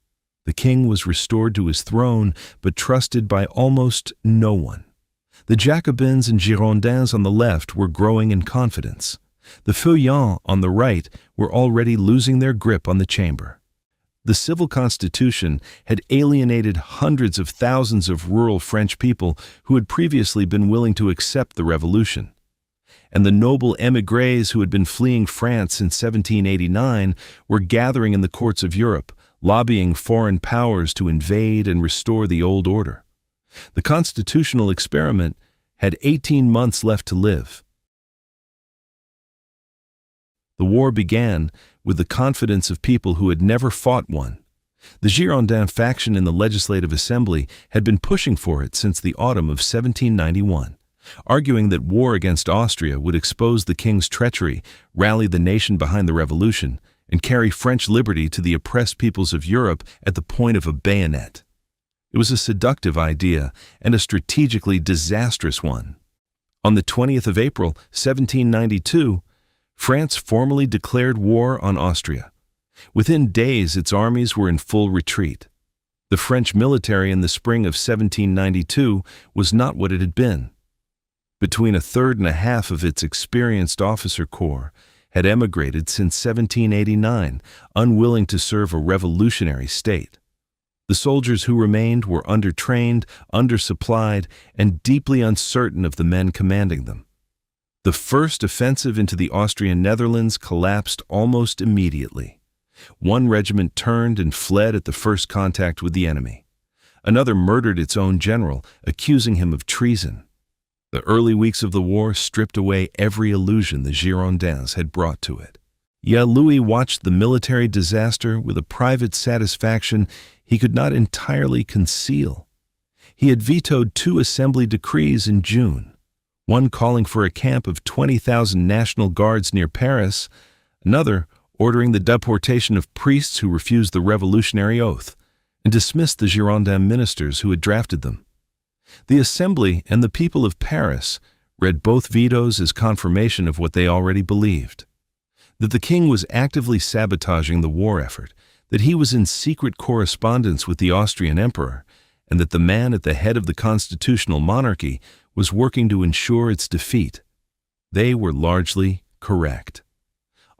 The king was restored to his throne, but trusted by almost no one. The Jacobins and Girondins on the left were growing in confidence. The Feuillants on the right were already losing their grip on the chamber. The civil constitution had alienated hundreds of thousands of rural French people who had previously been willing to accept the revolution. And the noble émigrés who had been fleeing France since 1789 were gathering in the courts of Europe, lobbying foreign powers to invade and restore the old order. The constitutional experiment had 18 months left to live. The war began with the confidence of people who had never fought one. The Girondin faction in the Legislative Assembly had been pushing for it since the autumn of 1791, arguing that war against Austria would expose the king's treachery, rally the nation behind the revolution, and carry French liberty to the oppressed peoples of Europe at the point of a bayonet. It was a seductive idea and a strategically disastrous one. On the 20th of April, 1792, France formally declared war on Austria. Within days, its armies were in full retreat. The French military in the spring of 1792 was not what it had been. Between a third and a half of its experienced officer corps had emigrated since 1789, unwilling to serve a revolutionary state. The soldiers who remained were undertrained, undersupplied, and deeply uncertain of the men commanding them. The first offensive into the Austrian Netherlands collapsed almost immediately. One regiment turned and fled at the first contact with the enemy. Another murdered its own general, accusing him of treason. The early weeks of the war stripped away every illusion the Girondins had brought to it. Yet Louis watched the military disaster with a private satisfaction he could not entirely conceal. He had vetoed 2 assembly decrees in June, one calling for a camp of 20,000 National Guards near Paris, another ordering the deportation of priests who refused the revolutionary oath, and dismissed the Girondin ministers who had drafted them. The Assembly and the people of Paris read both vetoes as confirmation of what they already believed: that the king was actively sabotaging the war effort, that he was in secret correspondence with the Austrian emperor, and that the man at the head of the constitutional monarchy was working to ensure its defeat. They were largely correct.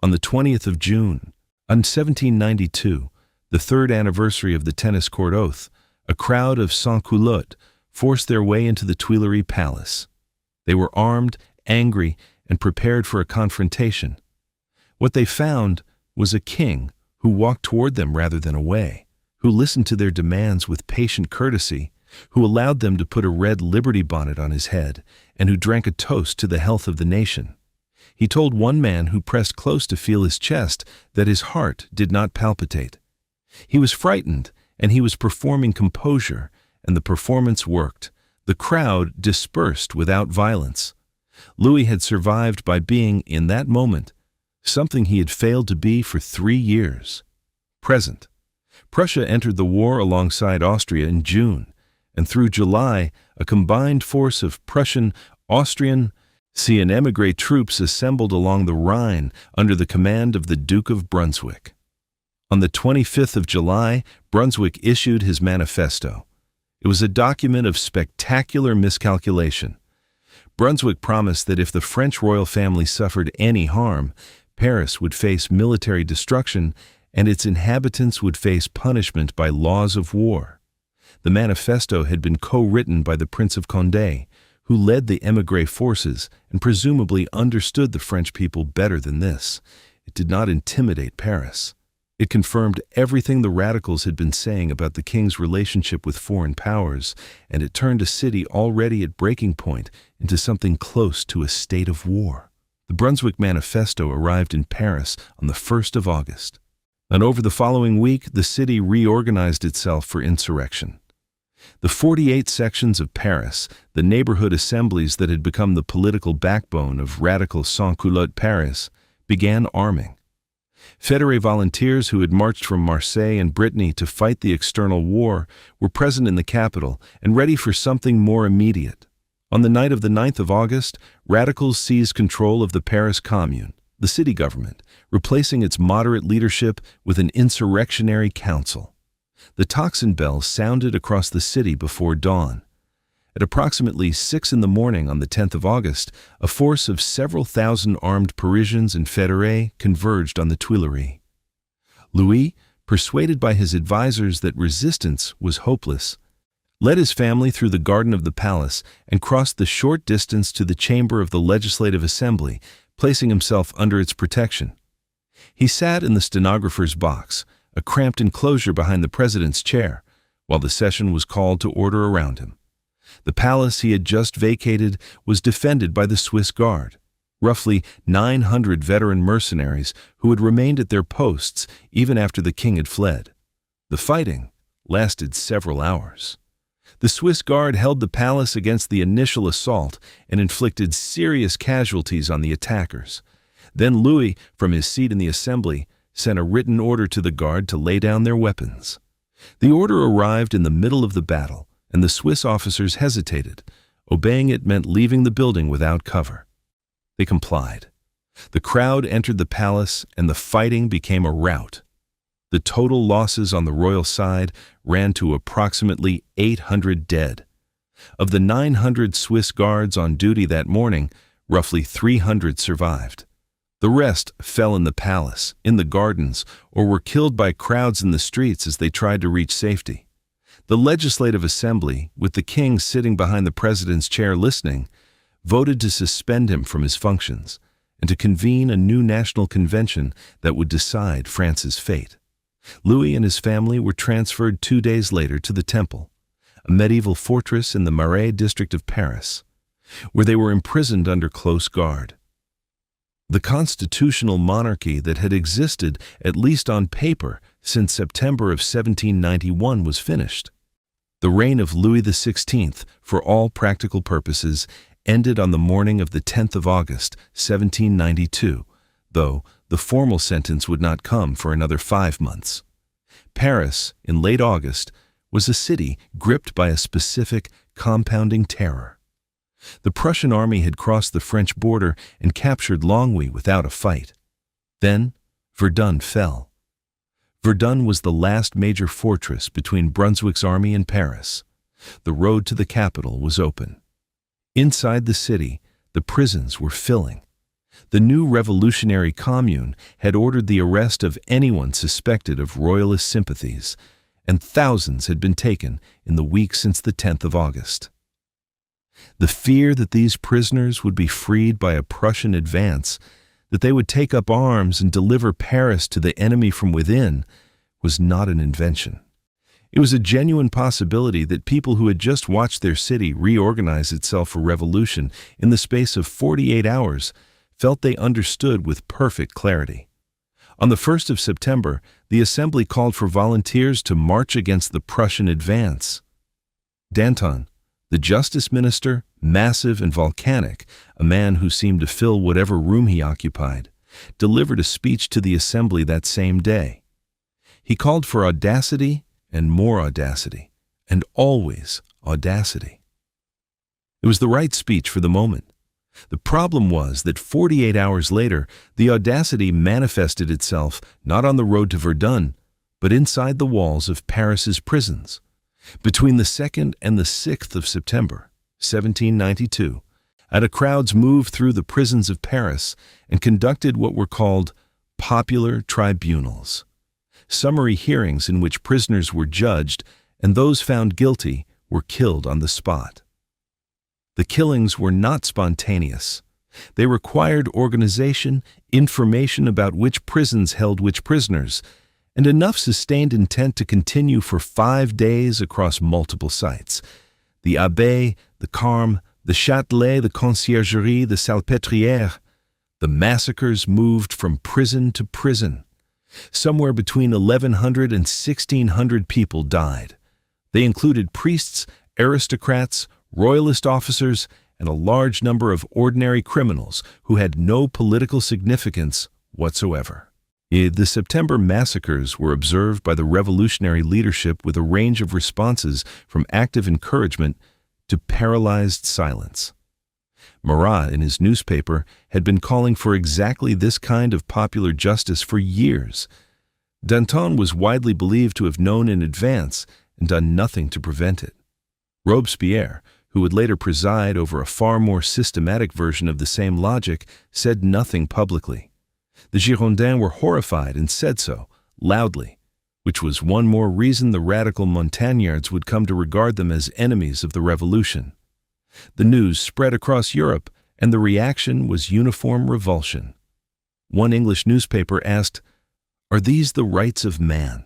On the 20th of June, in 1792, the 3rd anniversary of the tennis court oath, a crowd of sans-culottes forced their way into the Tuileries Palace. They were armed, angry, and prepared for a confrontation. What they found was a king who walked toward them rather than away, who listened to their demands with patient courtesy, who allowed them to put a red Liberty bonnet on his head, and who drank a toast to the health of the nation. He told one man who pressed close to feel his chest that his heart did not palpitate. He was frightened, and he was performing composure, and the performance worked. The crowd dispersed without violence. Louis had survived by being, in that moment, something he had failed to be for 3 years. Present. Prussia entered the war alongside Austria in June, and through July, a combined force of Prussian, Austrian, and émigré troops assembled along the Rhine under the command of the Duke of Brunswick. On the 25th of July, Brunswick issued his manifesto. It was a document of spectacular miscalculation. Brunswick promised that if the French royal family suffered any harm, Paris would face military destruction and its inhabitants would face punishment by laws of war. The manifesto had been co-written by the Prince of Condé, who led the émigré forces and presumably understood the French people better than this. It did not intimidate Paris. It confirmed everything the radicals had been saying about the king's relationship with foreign powers, and it turned a city already at breaking point into something close to a state of war. The Brunswick Manifesto arrived in Paris on the 1st of August. And over the following week, the city reorganized itself for insurrection. The 48 sections of Paris, the neighborhood assemblies that had become the political backbone of radical sans-culotte Paris, began arming. Fédérés volunteers who had marched from Marseille and Brittany to fight the external war were present in the capital and ready for something more immediate. On the night of the 9th of August, radicals seized control of the Paris Commune, the city government, replacing its moderate leadership with an insurrectionary council. The tocsin bells sounded across the city before dawn. At approximately 6 in the morning on the 10th of August, a force of several thousand armed Parisians and fédérés converged on the Tuileries. Louis, persuaded by his advisers that resistance was hopeless, led his family through the garden of the palace and crossed the short distance to the chamber of the Legislative Assembly, placing himself under its protection. He sat in the stenographer's box, a cramped enclosure behind the president's chair, while the session was called to order around him. The palace he had just vacated was defended by the Swiss Guard, roughly 900 veteran mercenaries who had remained at their posts even after the king had fled. The fighting lasted several hours. The Swiss Guard held the palace against the initial assault and inflicted serious casualties on the attackers. Then Louis, from his seat in the assembly, sent a written order to the guard to lay down their weapons. The order arrived in the middle of the battle, and the Swiss officers hesitated. Obeying it meant leaving the building without cover. They complied. The crowd entered the palace, and the fighting became a rout. The total losses on the royal side ran to approximately 800 dead. Of the 900 Swiss guards on duty that morning, roughly 300 survived. The rest fell in the palace, in the gardens, or were killed by crowds in the streets as they tried to reach safety. The Legislative Assembly, with the king sitting behind the president's chair listening, voted to suspend him from his functions and to convene a new national convention that would decide France's fate. Louis and his family were transferred 2 days later to the Temple, a medieval fortress in the Marais district of Paris, where they were imprisoned under close guard. The constitutional monarchy that had existed, at least on paper, since September of 1791 was finished. The reign of Louis XVI, for all practical purposes, ended on the morning of the 10th of August, 1792, though the formal sentence would not come for another 5 months. Paris, in late August, was a city gripped by a specific, compounding terror. The Prussian army had crossed the French border and captured Longwy without a fight. Then, Verdun fell. Verdun was the last major fortress between Brunswick's army and Paris. The road to the capital was open. Inside the city, the prisons were filling. The new revolutionary commune had ordered the arrest of anyone suspected of royalist sympathies, and thousands had been taken in the week since the 10th of August. The fear that these prisoners would be freed by a Prussian advance, that they would take up arms and deliver Paris to the enemy from within, was not an invention. It was a genuine possibility that people who had just watched their city reorganize itself for revolution in the space of 48 hours felt they understood with perfect clarity. On the 1st of September, the Assembly called for volunteers to march against the Prussian advance. Danton, The justice minister, massive and volcanic, a man who seemed to fill whatever room he occupied, delivered a speech to the assembly that same day. He called for audacity and more audacity, and always audacity. It was the right speech for the moment. The problem was that 48 hours later, the audacity manifested itself not on the road to Verdun, but inside the walls of Paris's prisons. Between the 2nd and the 6th of September, 1792, crowds moved through the prisons of Paris and conducted what were called popular tribunals, summary hearings in which prisoners were judged and those found guilty were killed on the spot. The killings were not spontaneous. They required organization, information about which prisons held which prisoners, and enough sustained intent to continue for 5 days across multiple sites. The Abbaye, the Carme, the Châtelet, the Conciergerie, the Salpêtrière. The massacres moved from prison to prison. Somewhere between 1,100 and 1,600 people died. They included priests, aristocrats, royalist officers, and a large number of ordinary criminals who had no political significance whatsoever. The September massacres were observed by the revolutionary leadership with a range of responses from active encouragement to paralyzed silence. Marat, in his newspaper, had been calling for exactly this kind of popular justice for years. Danton was widely believed to have known in advance and done nothing to prevent it. Robespierre, who would later preside over a far more systematic version of the same logic, said nothing publicly. The Girondins were horrified and said so, loudly, which was one more reason the radical Montagnards would come to regard them as enemies of the revolution. The news spread across Europe, and the reaction was uniform revulsion. One English newspaper asked, "Are these the rights of man?"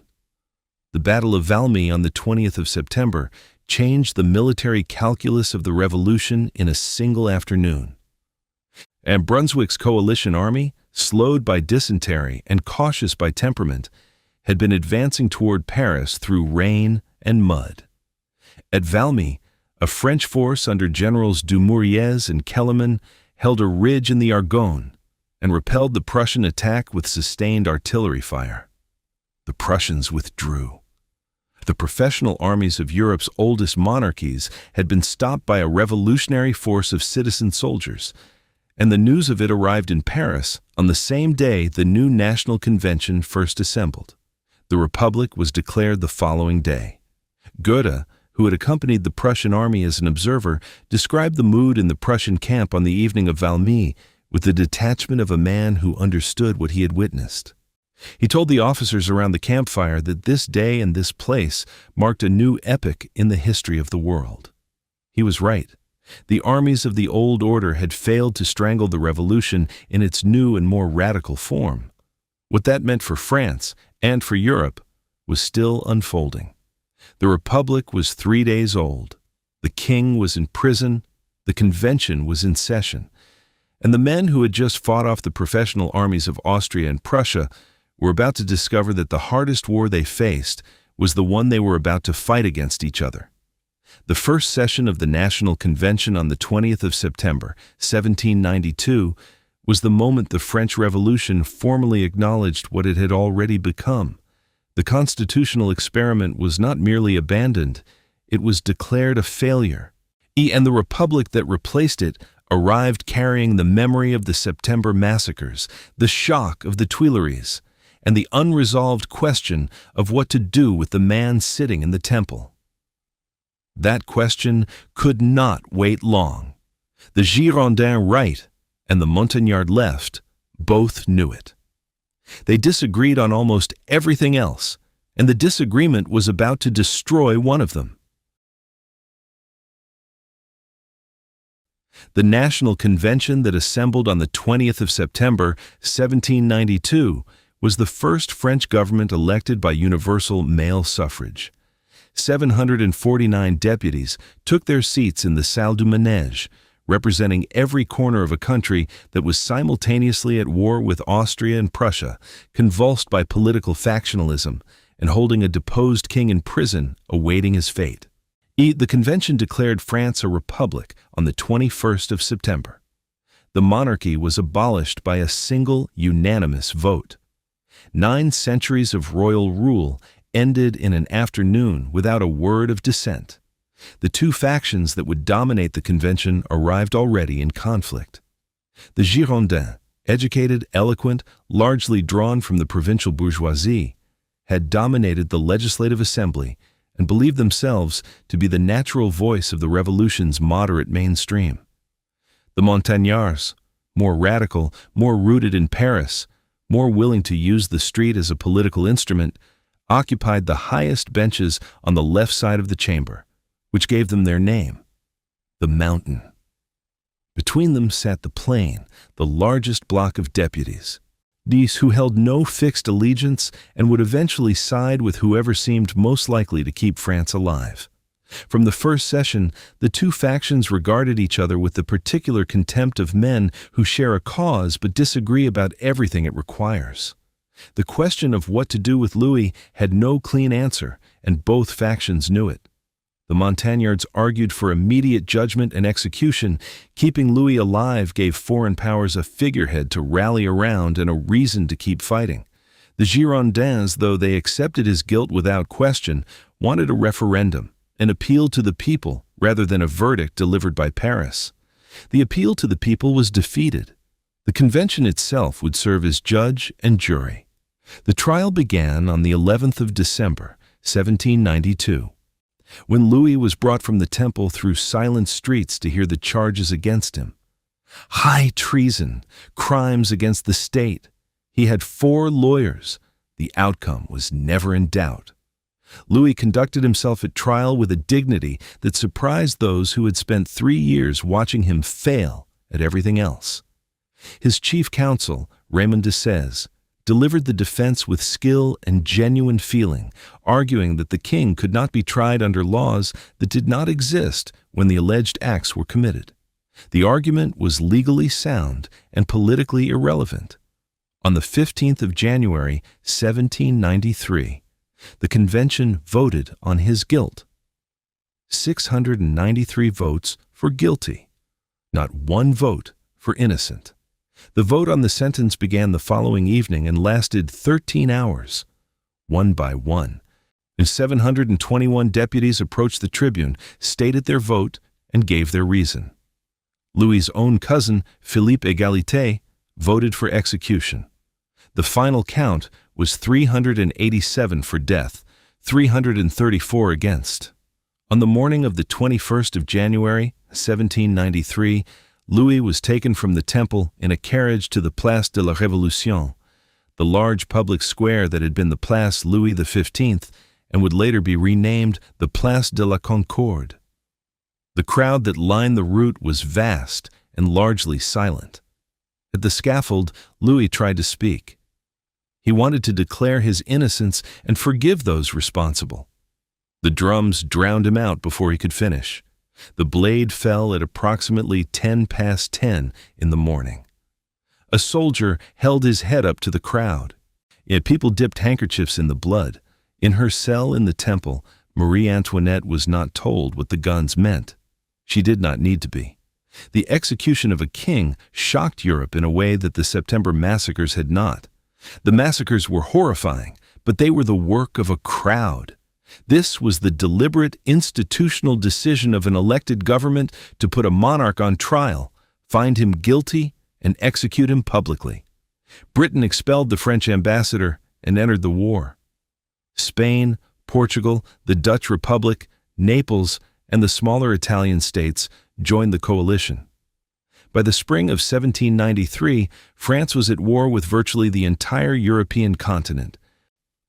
The Battle of Valmy on the 20th of September changed the military calculus of the revolution in a single afternoon. And Brunswick's coalition army, slowed by dysentery and cautious by temperament, had been advancing toward Paris through rain and mud. At Valmy, a French force under Generals Dumouriez and Kellermann held a ridge in the Argonne and repelled the Prussian attack with sustained artillery fire. The Prussians withdrew. The professional armies of Europe's oldest monarchies had been stopped by a revolutionary force of citizen soldiers, and the news of it arrived in Paris on the same day the new National Convention first assembled. The Republic was declared the following day. Goethe, who had accompanied the Prussian army as an observer, described the mood in the Prussian camp on the evening of Valmy with the detachment of a man who understood what he had witnessed. He told the officers around the campfire that this day and this place marked a new epoch in the history of the world. He was right. The armies of the old order had failed to strangle the revolution in its new and more radical form. What that meant for France and for Europe was still unfolding. The Republic was 3 days old. The king was in prison. The convention was in session. And the men who had just fought off the professional armies of Austria and Prussia were about to discover that the hardest war they faced was the one they were about to fight against each other. The first session of the National Convention on the 20th of September, 1792, was the moment the French Revolution formally acknowledged what it had already become. The constitutional experiment was not merely abandoned, it was declared a failure. And the republic that replaced it arrived carrying the memory of the September massacres, the shock of the Tuileries, and the unresolved question of what to do with the man sitting in the temple. That question could not wait long. The Girondin right and the Montagnard left both knew it. They disagreed on almost everything else, and the disagreement was about to destroy one of them. The National Convention that assembled on the 20th of September, 1792, was the first French government elected by universal male suffrage. 749 deputies took their seats in the Salle du Manège, representing every corner of a country that was simultaneously at war with Austria and Prussia, convulsed by political factionalism, and holding a deposed king in prison awaiting his fate. The convention declared France a republic on the 21st of September. The monarchy was abolished by a single unanimous vote. 9 centuries of royal rule ended in an afternoon without a word of dissent. The 2 factions that would dominate the convention arrived already in conflict. The Girondins, educated, eloquent, largely drawn from the provincial bourgeoisie, had dominated the legislative assembly and believed themselves to be the natural voice of the revolution's moderate mainstream. The Montagnards, more radical, more rooted in Paris, more willing to use the street as a political instrument, occupied the highest benches on the left side of the chamber, which gave them their name, the Mountain. Between them sat the Plain, the largest block of deputies, these who held no fixed allegiance and would eventually side with whoever seemed most likely to keep France alive. From the first session, the 2 factions regarded each other with the particular contempt of men who share a cause but disagree about everything it requires. The question of what to do with Louis had no clean answer, and both factions knew it. The Montagnards argued for immediate judgment and execution. Keeping Louis alive gave foreign powers a figurehead to rally around and a reason to keep fighting. The Girondins, though they accepted his guilt without question, wanted a referendum, an appeal to the people rather than a verdict delivered by Paris. The appeal to the people was defeated. The convention itself would serve as judge and jury. The trial began on the 11th of December, 1792. When Louis was brought from the Temple through silent streets to hear the charges against him. High treason, crimes against the state. He had 4 lawyers. The outcome was never in doubt. Louis conducted himself at trial with a dignity that surprised those who had spent 3 years watching him fail at everything else. His chief counsel, Raymond de Sèze, delivered the defense with skill and genuine feeling, arguing that the king could not be tried under laws that did not exist when the alleged acts were committed. The argument was legally sound and politically irrelevant. On the 15th of January, 1793, the convention voted on his guilt. 693 votes for guilty, not 1 vote for innocent. The vote on the sentence began the following evening and lasted 13 hours, one by one. And 721 deputies approached the tribune, stated their vote, and gave their reason. Louis's own cousin, Philippe Égalité, voted for execution. The final count was 387 for death, 334 against. On the morning of the 21st of January, 1793, Louis was taken from the Temple in a carriage to the Place de la Révolution, the large public square that had been the Place Louis XV and would later be renamed the Place de la Concorde. The crowd that lined the route was vast and largely silent. At the scaffold, Louis tried to speak. He wanted to declare his innocence and forgive those responsible. The drums drowned him out before he could finish. The blade fell at approximately 10 past 10 in the morning. A soldier held his head up to the crowd. Yet people dipped handkerchiefs in the blood. In her cell in the Temple, Marie Antoinette was not told what the guns meant. She did not need to be. The execution of a king shocked Europe in a way that the September massacres had not. The massacres were horrifying, but they were the work of a crowd. This was the deliberate institutional decision of an elected government to put a monarch on trial, find him guilty, and execute him publicly. Britain expelled the French ambassador and entered the war. Spain, Portugal, the Dutch Republic, Naples, and the smaller Italian states joined the coalition. By the spring of 1793, France was at war with virtually the entire European continent.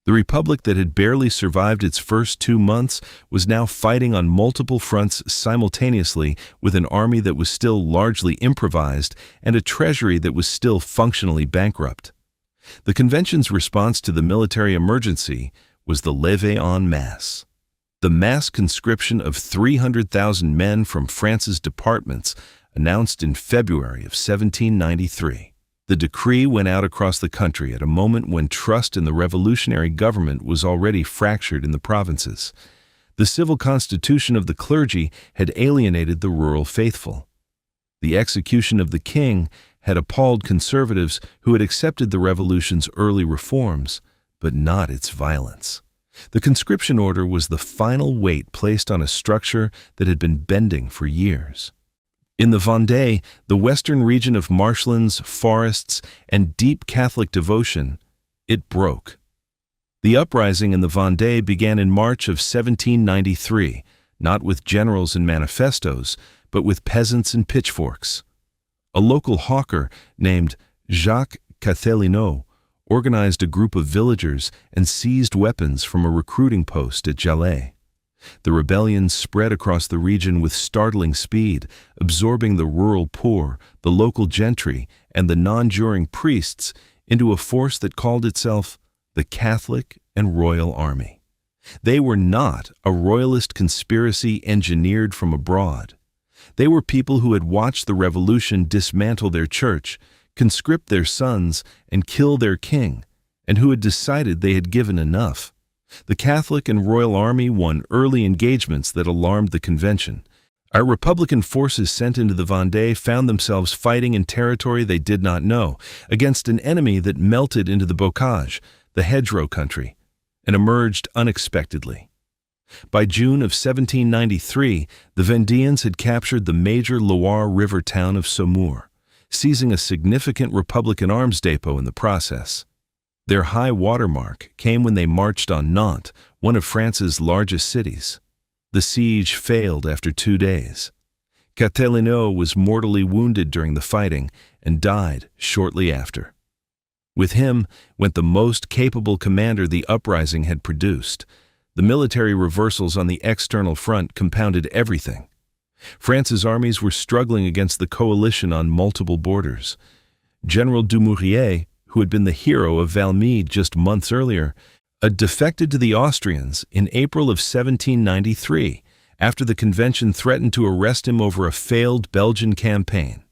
The republic that had barely survived its first 2 months was now fighting on multiple fronts simultaneously, with an army that was still largely improvised and a treasury that was still functionally bankrupt. The convention's response to the military emergency was the levée en masse. The mass conscription of 300,000 men from France's departments, announced in February of 1793. The decree went out across the country at a moment when trust in the revolutionary government was already fractured in the provinces. The civil constitution of the clergy had alienated the rural faithful. The execution of the king had appalled conservatives who had accepted the revolution's early reforms, but not its violence. The conscription order was the final weight placed on a structure that had been bending for years. In the Vendée, the western region of marshlands, forests, and deep Catholic devotion, it broke. The uprising in the Vendée began in March of 1793, not with generals and manifestos, but with peasants and pitchforks. A local hawker named Jacques Cathalinot organized a group of villagers and seized weapons from a recruiting post at Jalais. The rebellion spread across the region with startling speed, absorbing the rural poor, the local gentry, and the non-juring priests into a force that called itself the Catholic and Royal Army. They were not a royalist conspiracy engineered from abroad. They were people who had watched the revolution dismantle their church, conscript their sons, and kill their king, and who had decided they had given enough. The Catholic and Royal Army won early engagements that alarmed the convention. Our Republican forces sent into the Vendée found themselves fighting in territory they did not know, against an enemy that melted into the bocage, the hedgerow country, and emerged unexpectedly. By June of 1793, the Vendéans had captured the major Loire River town of Saumur, seizing a significant Republican arms depot in the process. Their high watermark came when they marched on Nantes, one of France's largest cities. The siege failed after 2 days. Cathalinot was mortally wounded during the fighting and died shortly after. With him went the most capable commander the uprising had produced. The military reversals on the external front compounded everything. France's armies were struggling against the coalition on multiple borders. General Dumouriez, who had been the hero of Valmy just months earlier, had defected to the Austrians in April of 1793 after the convention threatened to arrest him over a failed Belgian campaign.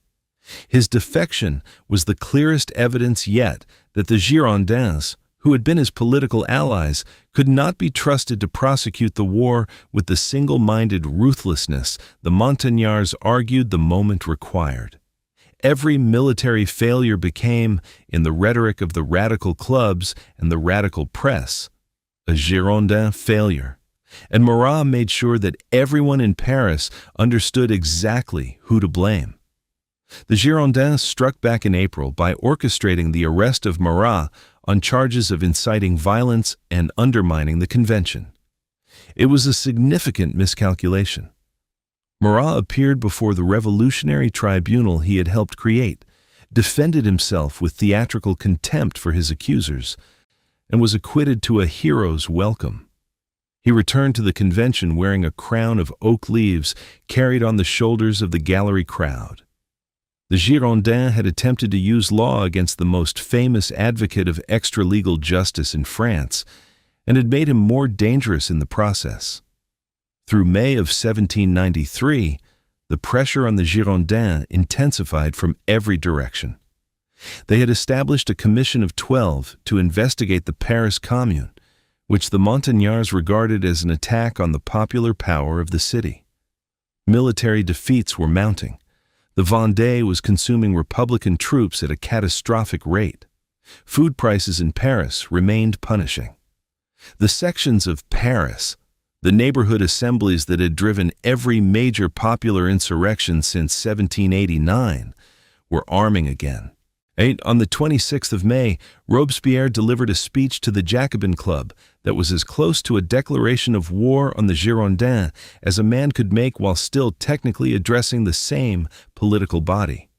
His defection was the clearest evidence yet that the Girondins, who had been his political allies, could not be trusted to prosecute the war with the single-minded ruthlessness the Montagnards argued the moment required. Every military failure became, in the rhetoric of the radical clubs and the radical press, a Girondin failure. And Marat made sure that everyone in Paris understood exactly who to blame. The Girondins struck back in April by orchestrating the arrest of Marat on charges of inciting violence and undermining the convention. It was a significant miscalculation. Marat appeared before the revolutionary tribunal he had helped create, defended himself with theatrical contempt for his accusers, and was acquitted to a hero's welcome. He returned to the convention wearing a crown of oak leaves carried on the shoulders of the gallery crowd. The Girondins had attempted to use law against the most famous advocate of extra-legal justice in France, and had made him more dangerous in the process. Through May of 1793, the pressure on the Girondins intensified from every direction. They had established a commission of 12 to investigate the Paris Commune, which the Montagnards regarded as an attack on the popular power of the city. Military defeats were mounting. The Vendée was consuming Republican troops at a catastrophic rate. Food prices in Paris remained punishing. The sections of Paris, the neighborhood assemblies that had driven every major popular insurrection since 1789, were arming again. On the 26th of May, Robespierre delivered a speech to the Jacobin Club that was as close to a declaration of war on the Girondins as a man could make while still technically addressing the same political body.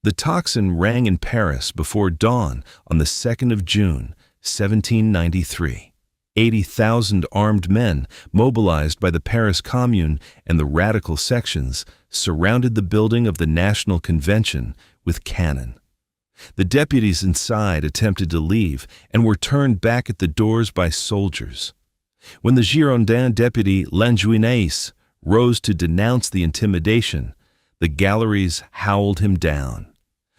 The tocsin rang in Paris before dawn on the 2nd of June, 1793. 80,000 armed men, mobilized by the Paris Commune and the radical sections, surrounded the building of the National Convention with cannon. The deputies inside attempted to leave and were turned back at the doors by soldiers. When the Girondin deputy Lanjuinais rose to denounce the intimidation, the galleries howled him down.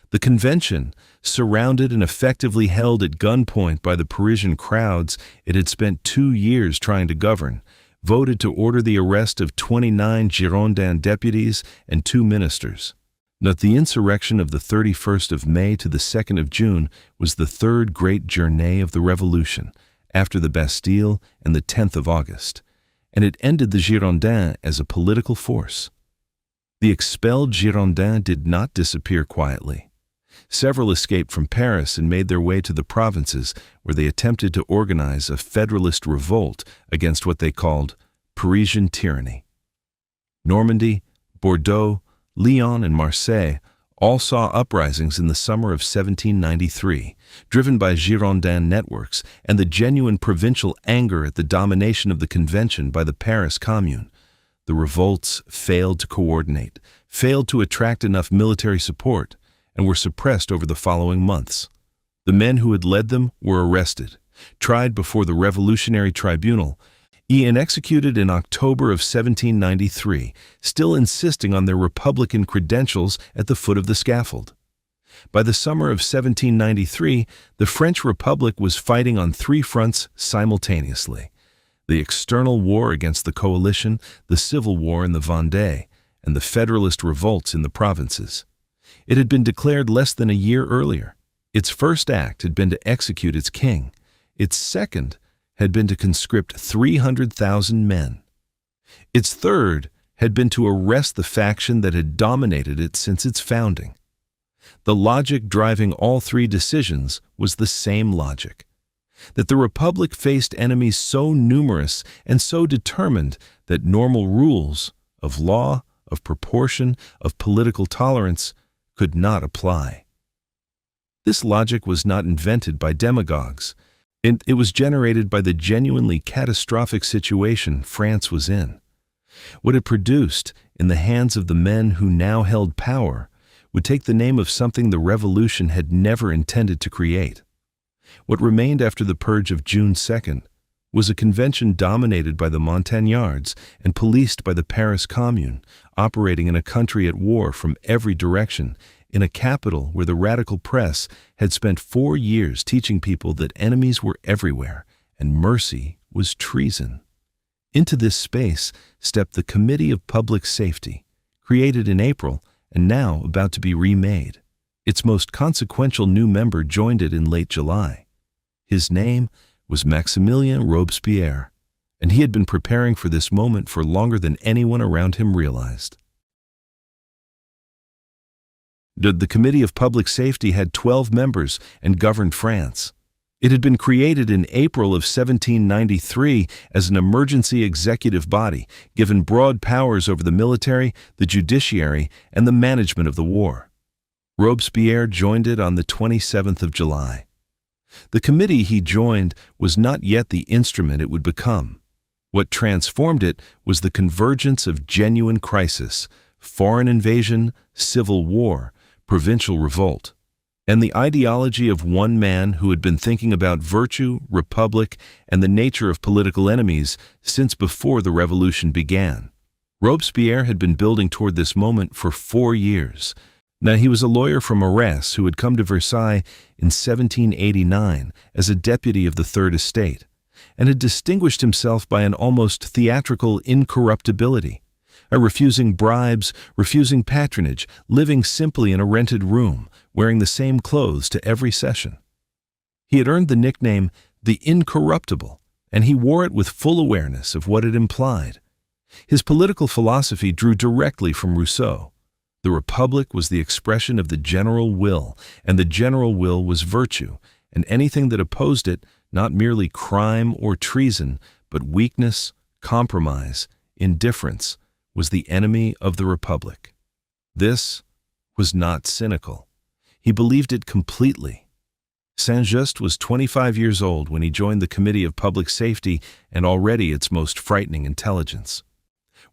The convention, surrounded and effectively held at gunpoint by the Parisian crowds it had spent 2 years trying to govern, voted to order the arrest of 29 Girondin deputies and 2 ministers. Note, the insurrection of the 31st of May to the 2nd of June was the third great journée of the Revolution, after the Bastille and the 10th of August, and it ended the Girondins as a political force. The expelled Girondins did not disappear quietly. Several escaped from Paris and made their way to the provinces, where they attempted to organize a federalist revolt against what they called Parisian tyranny. Normandy, Bordeaux, Lyon, and Marseille all saw uprisings in the summer of 1793, driven by Girondin networks and the genuine provincial anger at the domination of the Convention by the Paris Commune. The revolts failed to coordinate, failed to attract enough military support, and were suppressed over the following months. The men who had led them were arrested, tried before the Revolutionary Tribunal, and executed in October of 1793, still insisting on their republican credentials at the foot of the scaffold. By the summer of 1793, the French Republic was fighting on 3 fronts simultaneously: the external war against the coalition, the civil war in the Vendée, and the federalist revolts in the provinces. It had been declared less than a year earlier. Its first act had been to execute its king. Its second had been to conscript 300,000 men. Its third had been to arrest the faction that had dominated it since its founding. The logic driving all 3 decisions was the same logic: that the Republic faced enemies so numerous and so determined that normal rules of law, of proportion, of political tolerance could not apply. This logic was not invented by demagogues. It was generated by the genuinely catastrophic situation France was in. What it produced, in the hands of the men who now held power, would take the name of something the Revolution had never intended to create. What remained after the purge of June 2nd was a convention dominated by the Montagnards and policed by the Paris Commune, operating in a country at war from every direction, in a capital where the radical press had spent 4 years teaching people that enemies were everywhere and mercy was treason. Into this space stepped the Committee of Public Safety, created in April and now about to be remade. Its most consequential new member joined it in late July. His name was Maximilien Robespierre, and he had been preparing for this moment for longer than anyone around him realized. The Committee of Public Safety had 12 members and governed France. It had been created in April of 1793 as an emergency executive body, given broad powers over the military, the judiciary, and the management of the war. Robespierre joined it on the 27th of July. The committee he joined was not yet the instrument it would become. What transformed it was the convergence of genuine crisis, foreign invasion, civil war, provincial revolt, and the ideology of one man who had been thinking about virtue, republic, and the nature of political enemies since before the revolution began. Robespierre had been building toward this moment for 4 years. Now, he was a lawyer from Arras who had come to Versailles in 1789 as a deputy of the Third Estate, and had distinguished himself by an almost theatrical incorruptibility, refusing bribes, refusing patronage, living simply in a rented room, wearing the same clothes to every session. He had earned the nickname the Incorruptible, and he wore it with full awareness of what it implied. His political philosophy drew directly from Rousseau. The Republic was the expression of the general will, and the general will was virtue, and anything that opposed it, not merely crime or treason, but weakness, compromise, indifference, was the enemy of the Republic. This was not cynical. He believed it completely. Saint-Just was 25 years old when he joined the Committee of Public Safety and already its most frightening intelligence.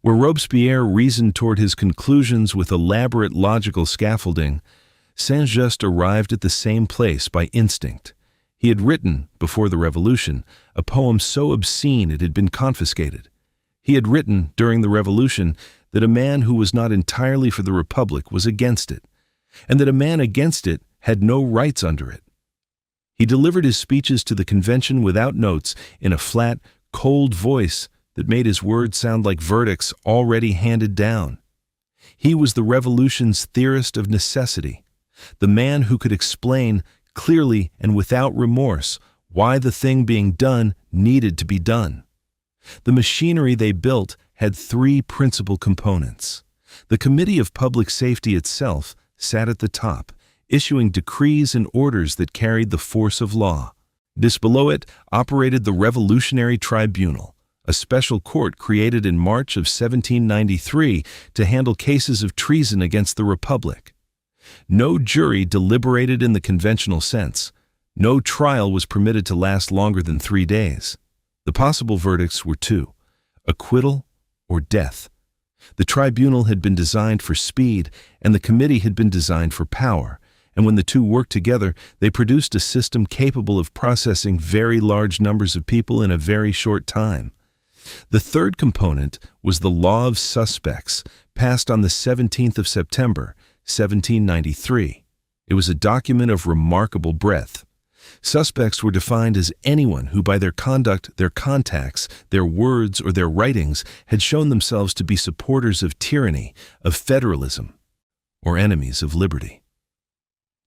Where Robespierre reasoned toward his conclusions with elaborate logical scaffolding, Saint-Just arrived at the same place by instinct. He had written, before the Revolution, a poem so obscene it had been confiscated. He had written, during the Revolution, that a man who was not entirely for the Republic was against it, and that a man against it had no rights under it. He delivered his speeches to the convention without notes, in a flat, cold voice that made his words sound like verdicts already handed down. He was the revolution's theorist of necessity, the man who could explain clearly and without remorse why the thing being done needed to be done. The machinery they built had three principal components. The Committee of Public Safety itself sat at the top, issuing decrees and orders that carried the force of law. Just below it operated the Revolutionary Tribunal, a special court created in March of 1793 to handle cases of treason against the Republic. No jury deliberated in the conventional sense. No trial was permitted to last longer than 3 days. The possible verdicts were two: acquittal or death. The tribunal had been designed for speed, and the committee had been designed for power, and when the two worked together, they produced a system capable of processing very large numbers of people in a very short time. The third component was the Law of Suspects, passed on the 17th of September, 1793. It was a document of remarkable breadth. Suspects were defined as anyone who by their conduct, their contacts, their words, or their writings had shown themselves to be supporters of tyranny, of federalism, or enemies of liberty.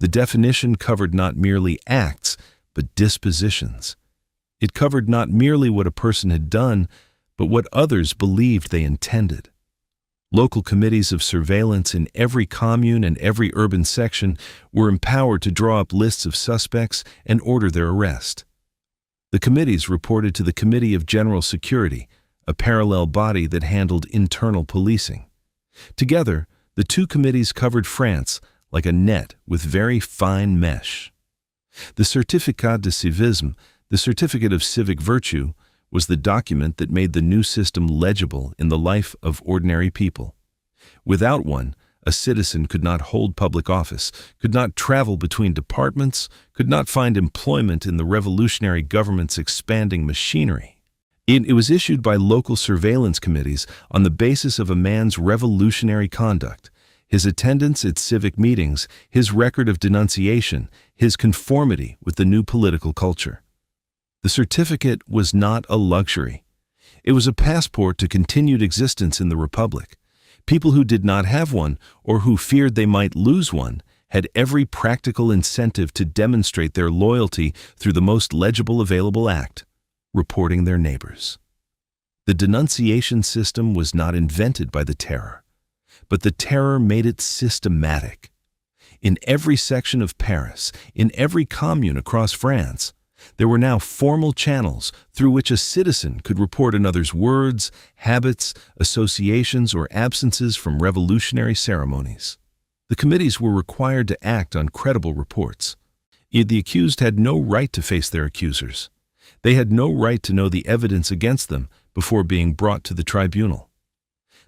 The definition covered not merely acts, but dispositions. It covered not merely what a person had done, but what others believed they intended. Local committees of surveillance in every commune and every urban section were empowered to draw up lists of suspects and order their arrest. The committees reported to the Committee of General Security, a parallel body that handled internal policing. Together, the two committees covered France like a net with very fine mesh. The Certificat de Civisme, the Certificate of Civic Virtue, was the document that made the new system legible in the life of ordinary people. Without one, a citizen could not hold public office, could not travel between departments, could not find employment in the revolutionary government's expanding machinery. It was issued by local surveillance committees on the basis of a man's revolutionary conduct, his attendance at civic meetings, his record of denunciation, his conformity with the new political culture. The certificate was not a luxury. It was a passport to continued existence in the Republic. People who did not have one, or who feared they might lose one, had every practical incentive to demonstrate their loyalty through the most legible available act: reporting their neighbors. The denunciation system was not invented by the Terror, but the Terror made it systematic. In every section of Paris, in every commune across France, there were now formal channels through which a citizen could report another's words, habits, associations, or absences from revolutionary ceremonies. The committees were required to act on credible reports. Yet the accused had no right to face their accusers. They had no right to know the evidence against them before being brought to the tribunal.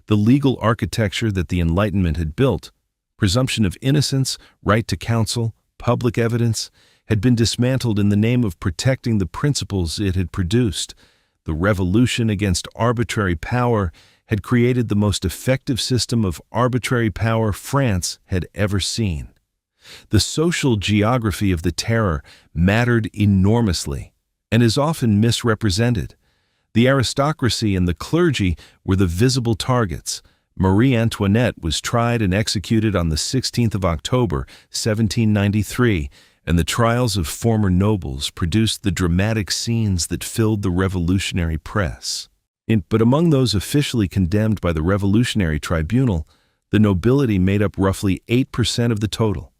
The legal architecture that the Enlightenment had built, presumption of innocence, right to counsel, public evidence, had been dismantled in the name of protecting the principles it had produced. The revolution against arbitrary power had created the most effective system of arbitrary power France had ever seen. The social geography of the Terror mattered enormously and is often misrepresented. The aristocracy and the clergy were the visible targets. Marie Antoinette was tried and executed on the 16th of October, 1793, and the trials of former nobles produced the dramatic scenes that filled the revolutionary press. But among those officially condemned by the Revolutionary Tribunal, the nobility made up roughly 8% of the total.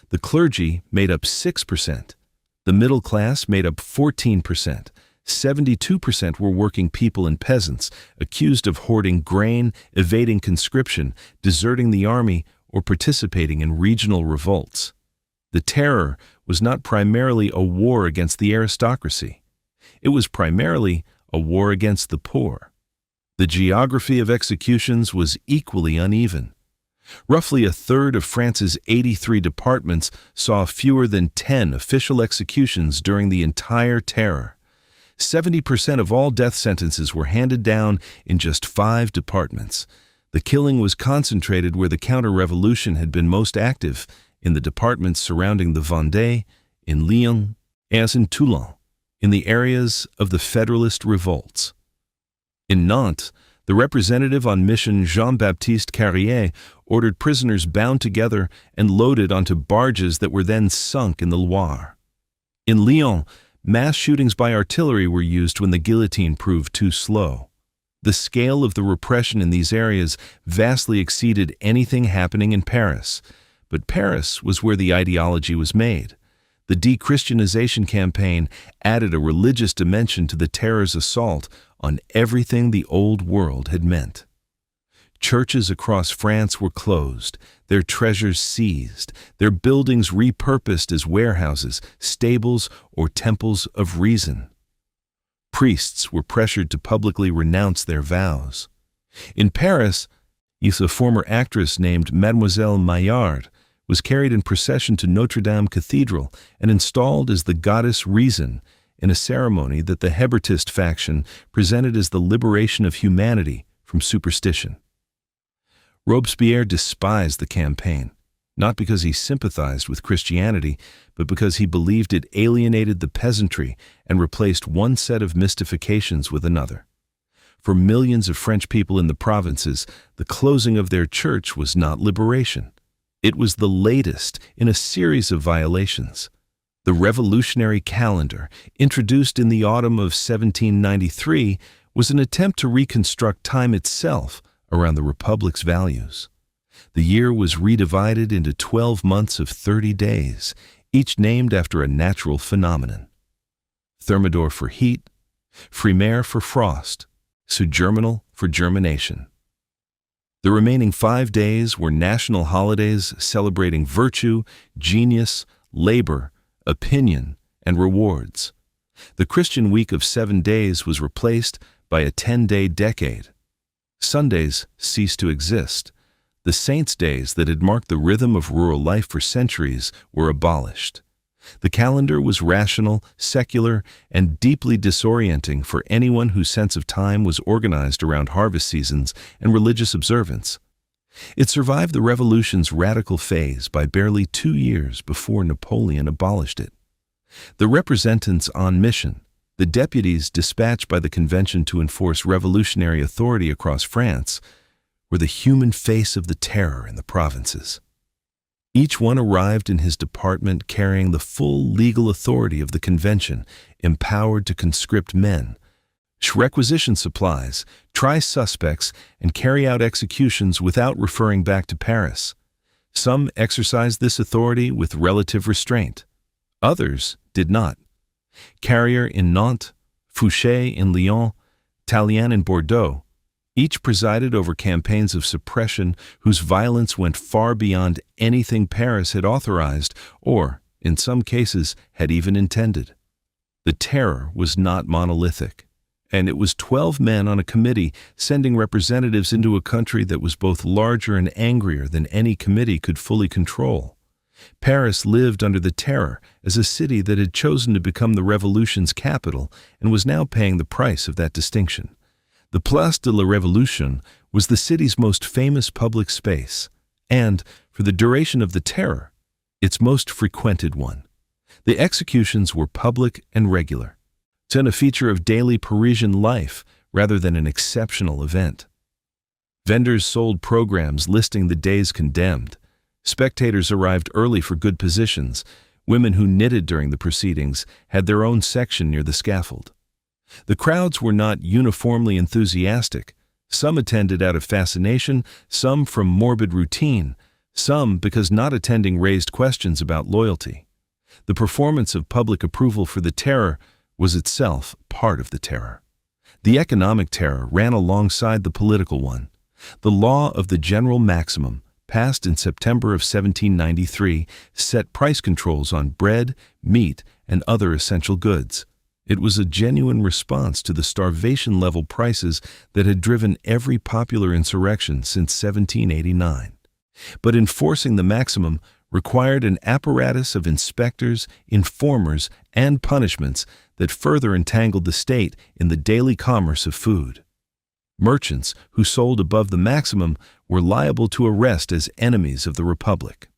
The clergy made up 6%. The middle class made up 14%. 72% were working people and peasants, accused of hoarding grain, evading conscription, deserting the army, or participating in regional revolts. The Terror was not primarily a war against the aristocracy. It was primarily a war against the poor. The geography of executions was equally uneven. Roughly a third of France's 83 departments saw fewer than 10 official executions during the entire Terror. 70% of all death sentences were handed down in just 5 departments. The killing was concentrated where the counter-revolution had been most active, in the departments surrounding the Vendée, in Lyon, as in Toulon, in the areas of the Federalist revolts. In Nantes, the representative on mission Jean-Baptiste Carrier ordered prisoners bound together and loaded onto barges that were then sunk in the Loire. In Lyon, mass shootings by artillery were used when the guillotine proved too slow. The scale of the repression in these areas vastly exceeded anything happening in Paris, but Paris was where the ideology was made. The de-Christianization campaign added a religious dimension to the terror's assault on everything the old world had meant. Churches across France were closed, their treasures seized, their buildings repurposed as warehouses, stables, or temples of reason. Priests were pressured to publicly renounce their vows. In Paris, a former actress named Mademoiselle Maillard was carried in procession to Notre Dame Cathedral and installed as the goddess Reason in a ceremony that the Hébertist faction presented as the liberation of humanity from superstition. Robespierre despised the campaign, not because he sympathized with Christianity, but because he believed it alienated the peasantry and replaced one set of mystifications with another. For millions of French people in the provinces, the closing of their church was not liberation. It was the latest in a series of violations. The revolutionary calendar, introduced in the autumn of 1793, was an attempt to reconstruct time itself around the Republic's values. The year was redivided into 12 months of 30 days, each named after a natural phenomenon. Thermidor for heat, Frimaire for frost, Suggerminal for germination. The remaining 5 days were national holidays celebrating virtue, genius, labor, opinion, and rewards. The Christian week of 7 days was replaced by a 10-day decade. Sundays ceased to exist. The saints' days that had marked the rhythm of rural life for centuries were abolished. The calendar was rational, secular, and deeply disorienting for anyone whose sense of time was organized around harvest seasons and religious observance. It survived the Revolution's radical phase by barely 2 years before Napoleon abolished it. The representants on mission, the deputies dispatched by the convention to enforce revolutionary authority across France, were the human face of the terror in the provinces. Each one arrived in his department carrying the full legal authority of the convention, empowered to conscript men, requisition supplies, try suspects, and carry out executions without referring back to Paris. Some exercised this authority with relative restraint. Others did not. Carrier in Nantes, Fouché in Lyon, Tallien in Bordeaux, each presided over campaigns of suppression whose violence went far beyond anything Paris had authorized or, in some cases, had even intended. The terror was not monolithic, and it was 12 men on a committee sending representatives into a country that was both larger and angrier than any committee could fully control. Paris lived under the terror as a city that had chosen to become the revolution's capital and was now paying the price of that distinction. The Place de la Révolution was the city's most famous public space, and, for the duration of the terror, its most frequented one. The executions were public and regular, a feature of daily Parisian life rather than an exceptional event. Vendors sold programs listing the days condemned. Spectators arrived early for good positions. Women who knitted during the proceedings had their own section near the scaffold. The crowds were not uniformly enthusiastic. Some attended out of fascination, some from morbid routine, some because not attending raised questions about loyalty. The performance of public approval for the terror was itself part of the terror. The economic terror ran alongside the political one. The law of the general maximum, passed in September of 1793, set price controls on bread, meat, and other essential goods. It was a genuine response to the starvation-level prices that had driven every popular insurrection since 1789. But enforcing the maximum required an apparatus of inspectors, informers, and punishments that further entangled the state in the daily commerce of food. Merchants who sold above the maximum were liable to arrest as enemies of the Republic.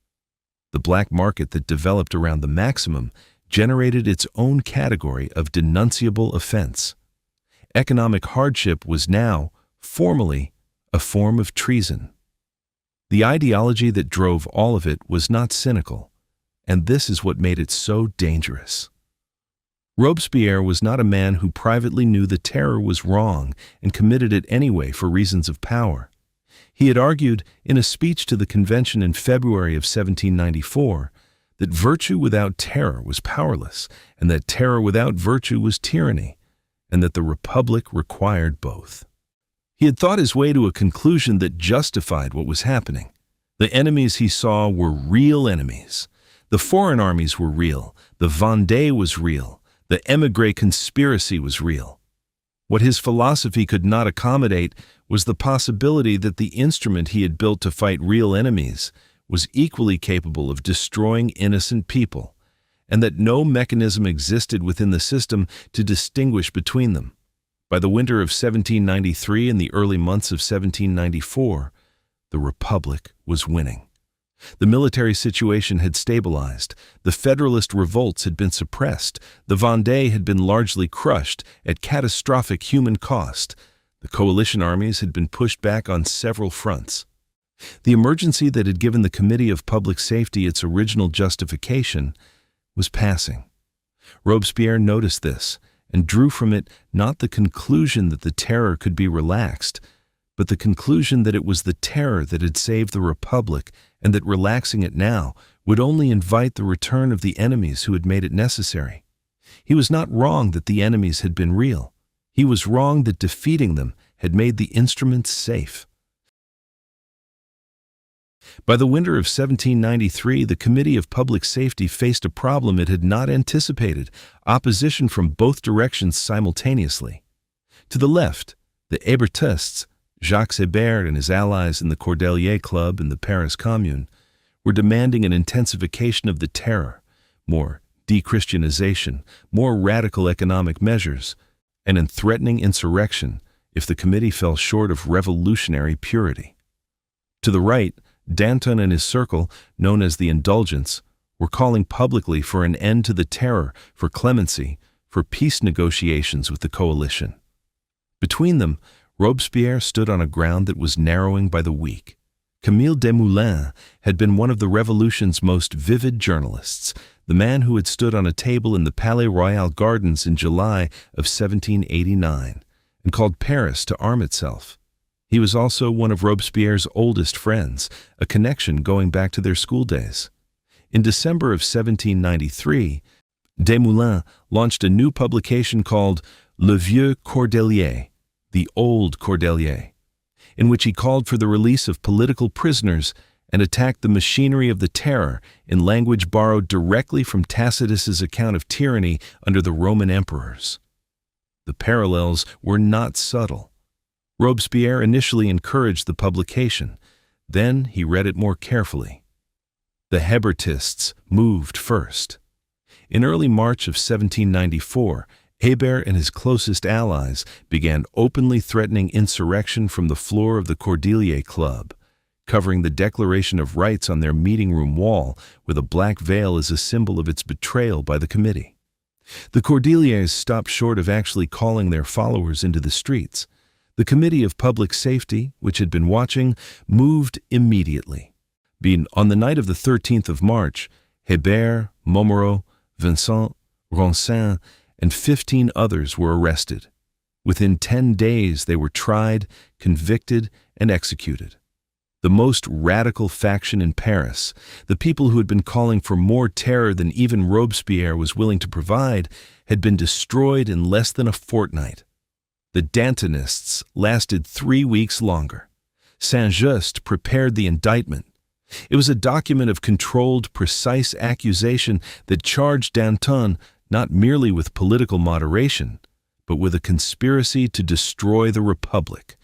The black market that developed around the maximum generated its own category of denunciable offense. Economic hardship was now, formally, a form of treason. The ideology that drove all of it was not cynical, and this is what made it so dangerous. Robespierre was not a man who privately knew the terror was wrong and committed it anyway for reasons of power. He had argued, in a speech to the convention in February of 1794, that virtue without terror was powerless, and that terror without virtue was tyranny, and that the Republic required both. He had thought his way to a conclusion that justified what was happening. The enemies he saw were real enemies. The foreign armies were real. The Vendée was real. The émigré conspiracy was real. What his philosophy could not accommodate was the possibility that the instrument he had built to fight real enemies was equally capable of destroying innocent people, and that no mechanism existed within the system to distinguish between them. By the winter of 1793 and the early months of 1794, the Republic was winning. The military situation had stabilized, the Federalist revolts had been suppressed, the Vendée had been largely crushed at catastrophic human cost, the coalition armies had been pushed back on several fronts. The emergency that had given the Committee of Public Safety its original justification was passing. Robespierre noticed this and drew from it not the conclusion that the terror could be relaxed, but the conclusion that it was the terror that had saved the Republic, and that relaxing it now would only invite the return of the enemies who had made it necessary. He was not wrong that the enemies had been real. He was wrong that defeating them had made the instruments safe. By the winter of 1793, the Committee of Public Safety faced a problem it had not anticipated: opposition from both directions simultaneously. To the left, the Hébertists, Jacques Hébert and his allies in the Cordelier Club and the Paris Commune, were demanding an intensification of the terror, more de-Christianization, more radical economic measures, and in threatening insurrection if the committee fell short of revolutionary purity. To the right, Danton and his circle, known as the Indulgents, were calling publicly for an end to the terror, for clemency, for peace negotiations with the coalition. Between them, Robespierre stood on a ground that was narrowing by the week. Camille Desmoulins had been one of the Revolution's most vivid journalists, the man who had stood on a table in the Palais Royal Gardens in July of 1789 and called Paris to arm itself. He was also one of Robespierre's oldest friends, a connection going back to their school days. In December of 1793, Desmoulins launched a new publication called Le Vieux Cordelier, the Old Cordelier, in which he called for the release of political prisoners and attacked the machinery of the terror in language borrowed directly from Tacitus's account of tyranny under the Roman emperors. The parallels were not subtle. Robespierre initially encouraged the publication. Then he read it more carefully. The Hébertists moved first. In early March of 1794, Hébert and his closest allies began openly threatening insurrection from the floor of the Cordelier Club, covering the Declaration of Rights on their meeting room wall with a black veil as a symbol of its betrayal by the committee. The Cordeliers stopped short of actually calling their followers into the streets. The Committee of Public Safety, which had been watching, moved immediately. On the night of the 13th of March, Hébert, Montmoreau, Vincent, Ronsin, and 15 others were arrested. Within 10 days, they were tried, convicted, and executed. The most radical faction in Paris, the people who had been calling for more terror than even Robespierre was willing to provide, had been destroyed in less than a fortnight. The Dantonists lasted 3 weeks longer. Saint-Just prepared the indictment. It was a document of controlled, precise accusation that charged Danton not merely with political moderation, but with a conspiracy to destroy the Republic,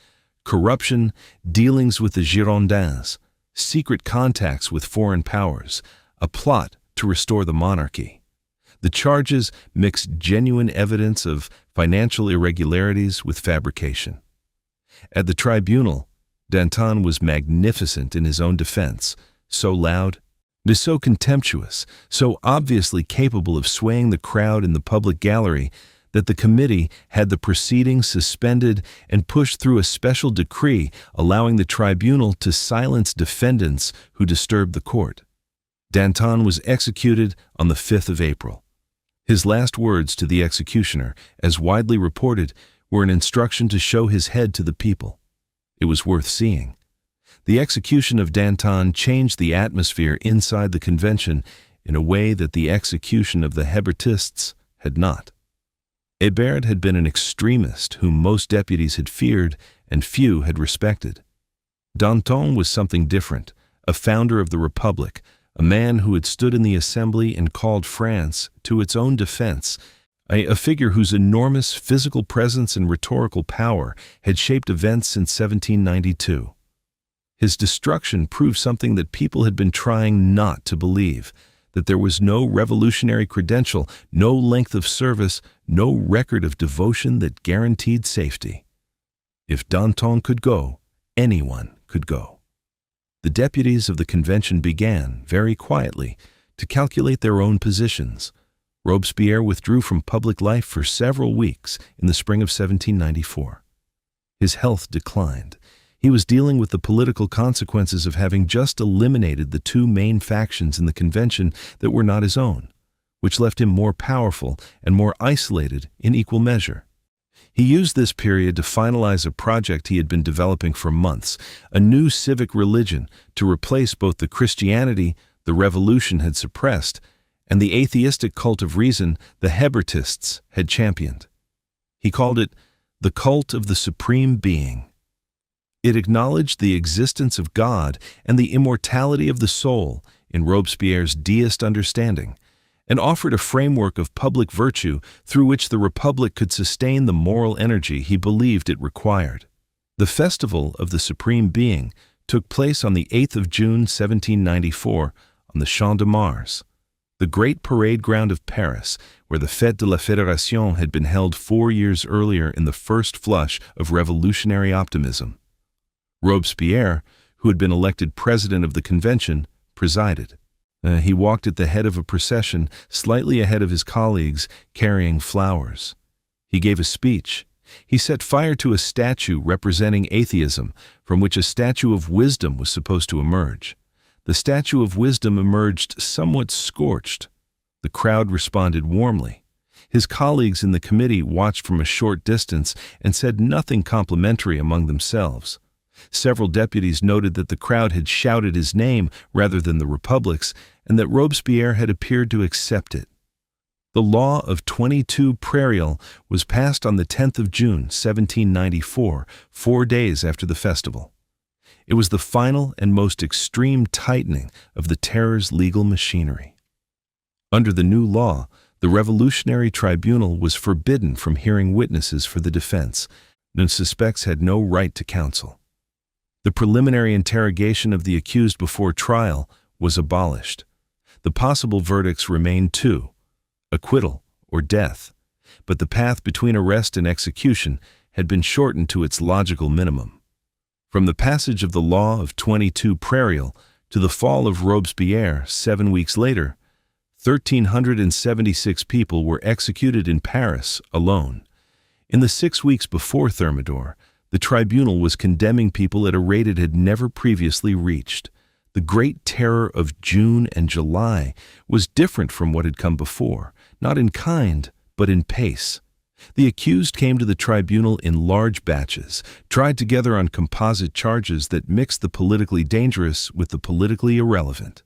corruption, dealings with the Girondins, secret contacts with foreign powers, a plot to restore the monarchy. The charges mixed genuine evidence of financial irregularities with fabrication. At the tribunal, Danton was magnificent in his own defense, so loud, so contemptuous, so obviously capable of swaying the crowd in the public gallery that the committee had the proceedings suspended and pushed through a special decree allowing the tribunal to silence defendants who disturbed the court. Danton was executed on the 5th of April. His last words to the executioner, as widely reported, were an instruction to show his head to the people. It was worth seeing. The execution of Danton changed the atmosphere inside the convention in a way that the execution of the Hébertists had not. Hébert had been an extremist whom most deputies had feared and few had respected. Danton was something different, a founder of the Republic, a man who had stood in the Assembly and called France to its own defense, a figure whose enormous physical presence and rhetorical power had shaped events since 1792. His destruction proved something that people had been trying not to believe, that there was no revolutionary credential, no length of service, no record of devotion that guaranteed safety. If Danton could go, anyone could go. The deputies of the convention began, very quietly, to calculate their own positions. Robespierre withdrew from public life for several weeks in the spring of 1794. His health declined. He was dealing with the political consequences of having just eliminated the two main factions in the convention that were not his own, which left him more powerful and more isolated in equal measure. He used this period to finalize a project he had been developing for months, a new civic religion to replace both the Christianity the revolution had suppressed and the atheistic cult of reason the Hébertists had championed. He called it the cult of the Supreme Being. It acknowledged the existence of God and the immortality of the soul in Robespierre's deist understanding, and offered a framework of public virtue through which the Republic could sustain the moral energy he believed it required. The Festival of the Supreme Being took place on the 8th of June 1794 on the Champ de Mars, the great parade ground of Paris, where the Fête de la Fédération had been held 4 years earlier in the first flush of revolutionary optimism. Robespierre, who had been elected president of the convention, presided. He walked at the head of a procession, slightly ahead of his colleagues, carrying flowers. He gave a speech. He set fire to a statue representing atheism, from which a statue of wisdom was supposed to emerge. The statue of wisdom emerged somewhat scorched. The crowd responded warmly. His colleagues in the committee watched from a short distance and said nothing complimentary among themselves. Several deputies noted that the crowd had shouted his name rather than the Republic's, and that Robespierre had appeared to accept it. The law of 22 Prairial was passed on the 10th of June, 1794, 4 days after the festival. It was the final and most extreme tightening of the Terror's legal machinery. Under the new law, the Revolutionary Tribunal was forbidden from hearing witnesses for the defense, and suspects had no right to counsel. The preliminary interrogation of the accused before trial was abolished. The possible verdicts remained two: acquittal or death, but the path between arrest and execution had been shortened to its logical minimum. From the passage of the law of 22 Prairial to the fall of Robespierre 7 weeks later, 1,376 people were executed in Paris alone. In the 6 weeks before Thermidor, the tribunal was condemning people at a rate it had never previously reached. The Great Terror of June and July was different from what had come before, not in kind, but in pace. The accused came to the tribunal in large batches, tried together on composite charges that mixed the politically dangerous with the politically irrelevant.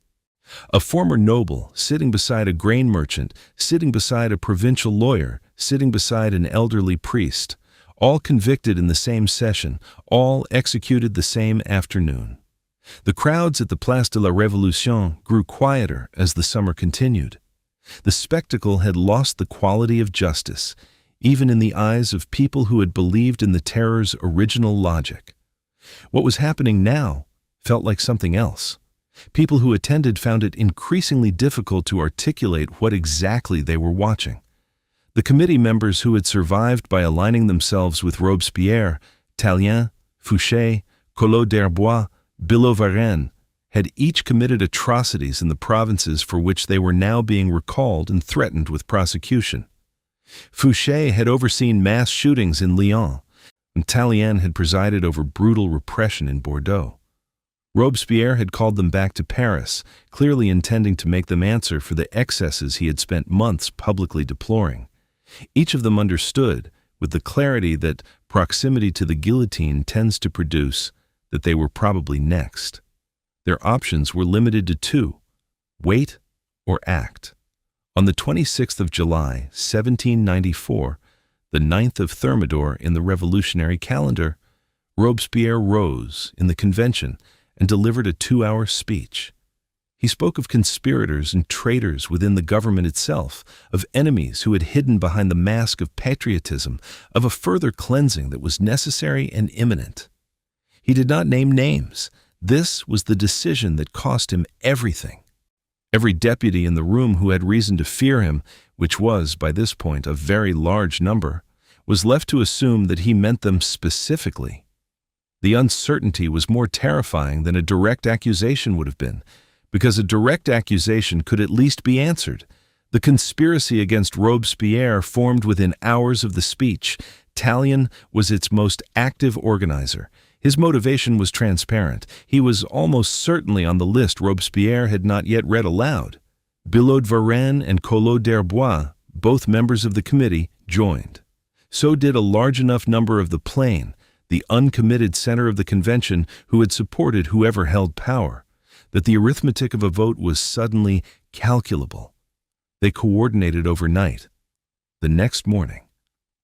A former noble sitting beside a grain merchant, sitting beside a provincial lawyer, sitting beside an elderly priest, all convicted in the same session, all executed the same afternoon. The crowds at the Place de la Révolution grew quieter as the summer continued. The spectacle had lost the quality of justice, even in the eyes of people who had believed in the Terror's original logic. What was happening now felt like something else. People who attended found it increasingly difficult to articulate what exactly they were watching. The committee members who had survived by aligning themselves with Robespierre, Tallien, Fouché, Collot d'Herbois, Billaud-Varenne, had each committed atrocities in the provinces for which they were now being recalled and threatened with prosecution. Fouché had overseen mass shootings in Lyon, and Tallien had presided over brutal repression in Bordeaux. Robespierre had called them back to Paris, clearly intending to make them answer for the excesses he had spent months publicly deploring. Each of them understood, with the clarity that proximity to the guillotine tends to produce, that they were probably next. Their options were limited to two: wait or act. On the 26th of July, 1794, the 9th of Thermidor in the revolutionary calendar, Robespierre rose in the convention and delivered a 2-hour speech. He spoke of conspirators and traitors within the government itself, of enemies who had hidden behind the mask of patriotism, of a further cleansing that was necessary and imminent. He did not name names. This was the decision that cost him everything. Every deputy in the room who had reason to fear him, which was, by this point, a very large number, was left to assume that he meant them specifically. The uncertainty was more terrifying than a direct accusation would have been, because a direct accusation could at least be answered. The conspiracy against Robespierre formed within hours of the speech. Tallien was its most active organizer. His motivation was transparent. He was almost certainly on the list Robespierre had not yet read aloud. Billaud-Varenne and Collot d'Herbois, both members of the committee, joined. So did a large enough number of the plain, the uncommitted center of the convention who had supported whoever held power, that the arithmetic of a vote was suddenly calculable. They coordinated overnight. The next morning,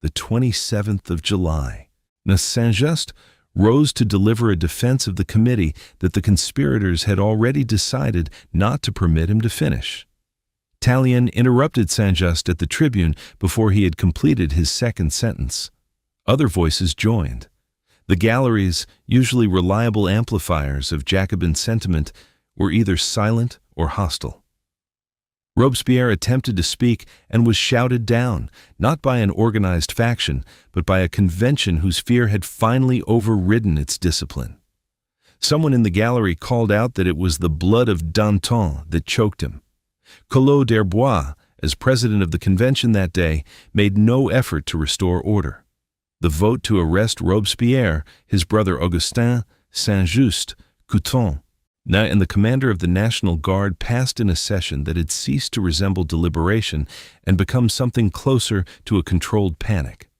the 27th of July, Saint-Just rose to deliver a defense of the committee that the conspirators had already decided not to permit him to finish. Tallien interrupted Saint-Just at the tribune before he had completed his second sentence. Other voices joined. The galleries, usually reliable amplifiers of Jacobin sentiment, were either silent or hostile. Robespierre attempted to speak and was shouted down, not by an organized faction, but by a convention whose fear had finally overridden its discipline. Someone in the gallery called out that it was the blood of Danton that choked him. Collot d'Herbois, as president of the convention that day, made no effort to restore order. The vote to arrest Robespierre, his brother Augustin, Saint-Just, Couthon, and the commander of the National Guard passed in a session that had ceased to resemble deliberation and become something closer to a controlled panic.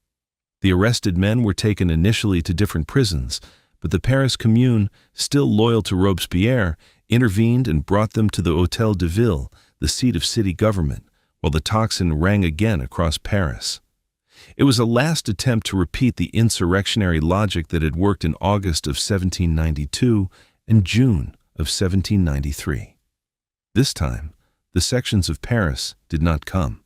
The arrested men were taken initially to different prisons, but the Paris Commune, still loyal to Robespierre, intervened and brought them to the Hôtel de Ville, the seat of city government, while the tocsin rang again across Paris. It was a last attempt to repeat the insurrectionary logic that had worked in August of 1792 and June of 1793. This time, the sections of Paris did not come.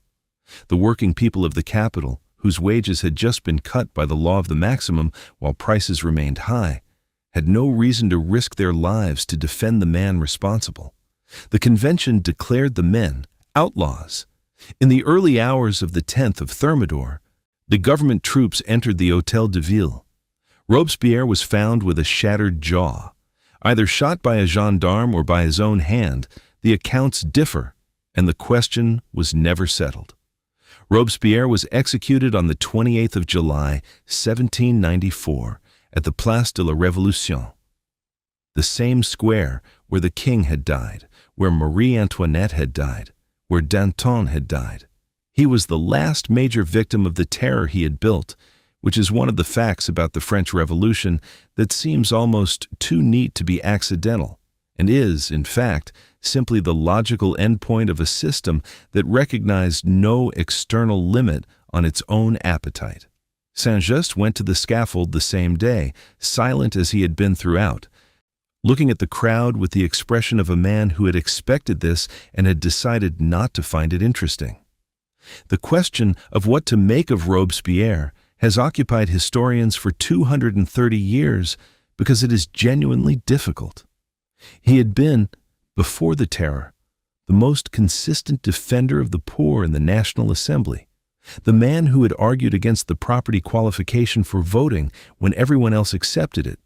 The working people of the capital, whose wages had just been cut by the law of the maximum while prices remained high, had no reason to risk their lives to defend the man responsible. The convention declared the men outlaws. In the early hours of the 10th of Thermidor, the government troops entered the Hôtel de Ville. Robespierre was found with a shattered jaw. Either shot by a gendarme or by his own hand, the accounts differ, and the question was never settled. Robespierre was executed on the 28th of July, 1794, at the Place de la Révolution, the same square where the king had died, where Marie Antoinette had died, where Danton had died. He was the last major victim of the terror he had built, which is one of the facts about the French Revolution that seems almost too neat to be accidental, and is, in fact, simply the logical endpoint of a system that recognized no external limit on its own appetite. Saint-Just went to the scaffold the same day, silent as he had been throughout, looking at the crowd with the expression of a man who had expected this and had decided not to find it interesting. The question of what to make of Robespierre has occupied historians for 230 years because it is genuinely difficult. He had been, before the terror, the most consistent defender of the poor in the National Assembly, the man who had argued against the property qualification for voting when everyone else accepted it,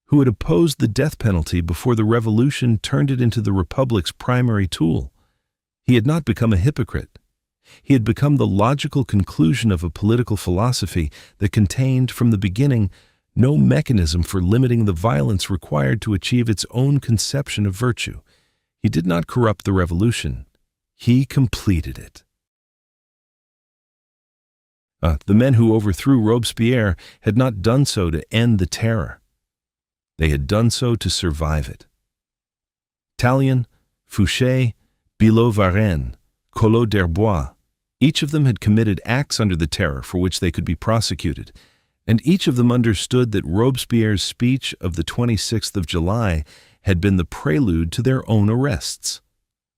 who had opposed the death penalty before the revolution turned it into the Republic's primary tool. He had not become a hypocrite. He had become the logical conclusion of a political philosophy that contained, from the beginning, no mechanism for limiting the violence required to achieve its own conception of virtue. He did not corrupt the revolution. He completed it. The men who overthrew Robespierre had not done so to end the terror. They had done so to survive it. Tallien, Fouché, Billaud-Varenne, Collot d'Herbois, each of them had committed acts under the terror for which they could be prosecuted, and each of them understood that Robespierre's speech of the 26th of July had been the prelude to their own arrests.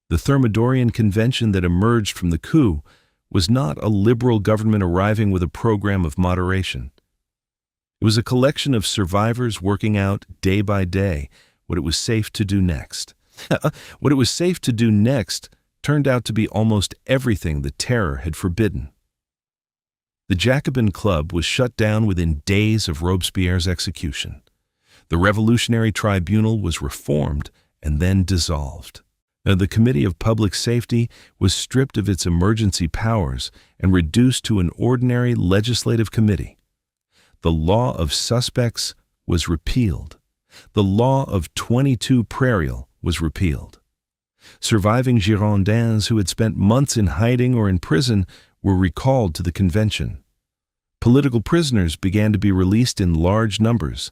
The Thermidorian convention that emerged from the coup was not a liberal government arriving with a program of moderation. It was a collection of survivors working out day by day what it was safe to do next. What it was safe to do next turned out to be almost everything the terror had forbidden. The Jacobin Club was shut down within days of Robespierre's execution. The Revolutionary Tribunal was reformed and then dissolved. The Committee of Public Safety was stripped of its emergency powers and reduced to an ordinary legislative committee. The law of suspects was repealed. The law of 22 prairial was repealed. Surviving Girondins who had spent months in hiding or in prison were recalled to the convention. Political prisoners began to be released in large numbers.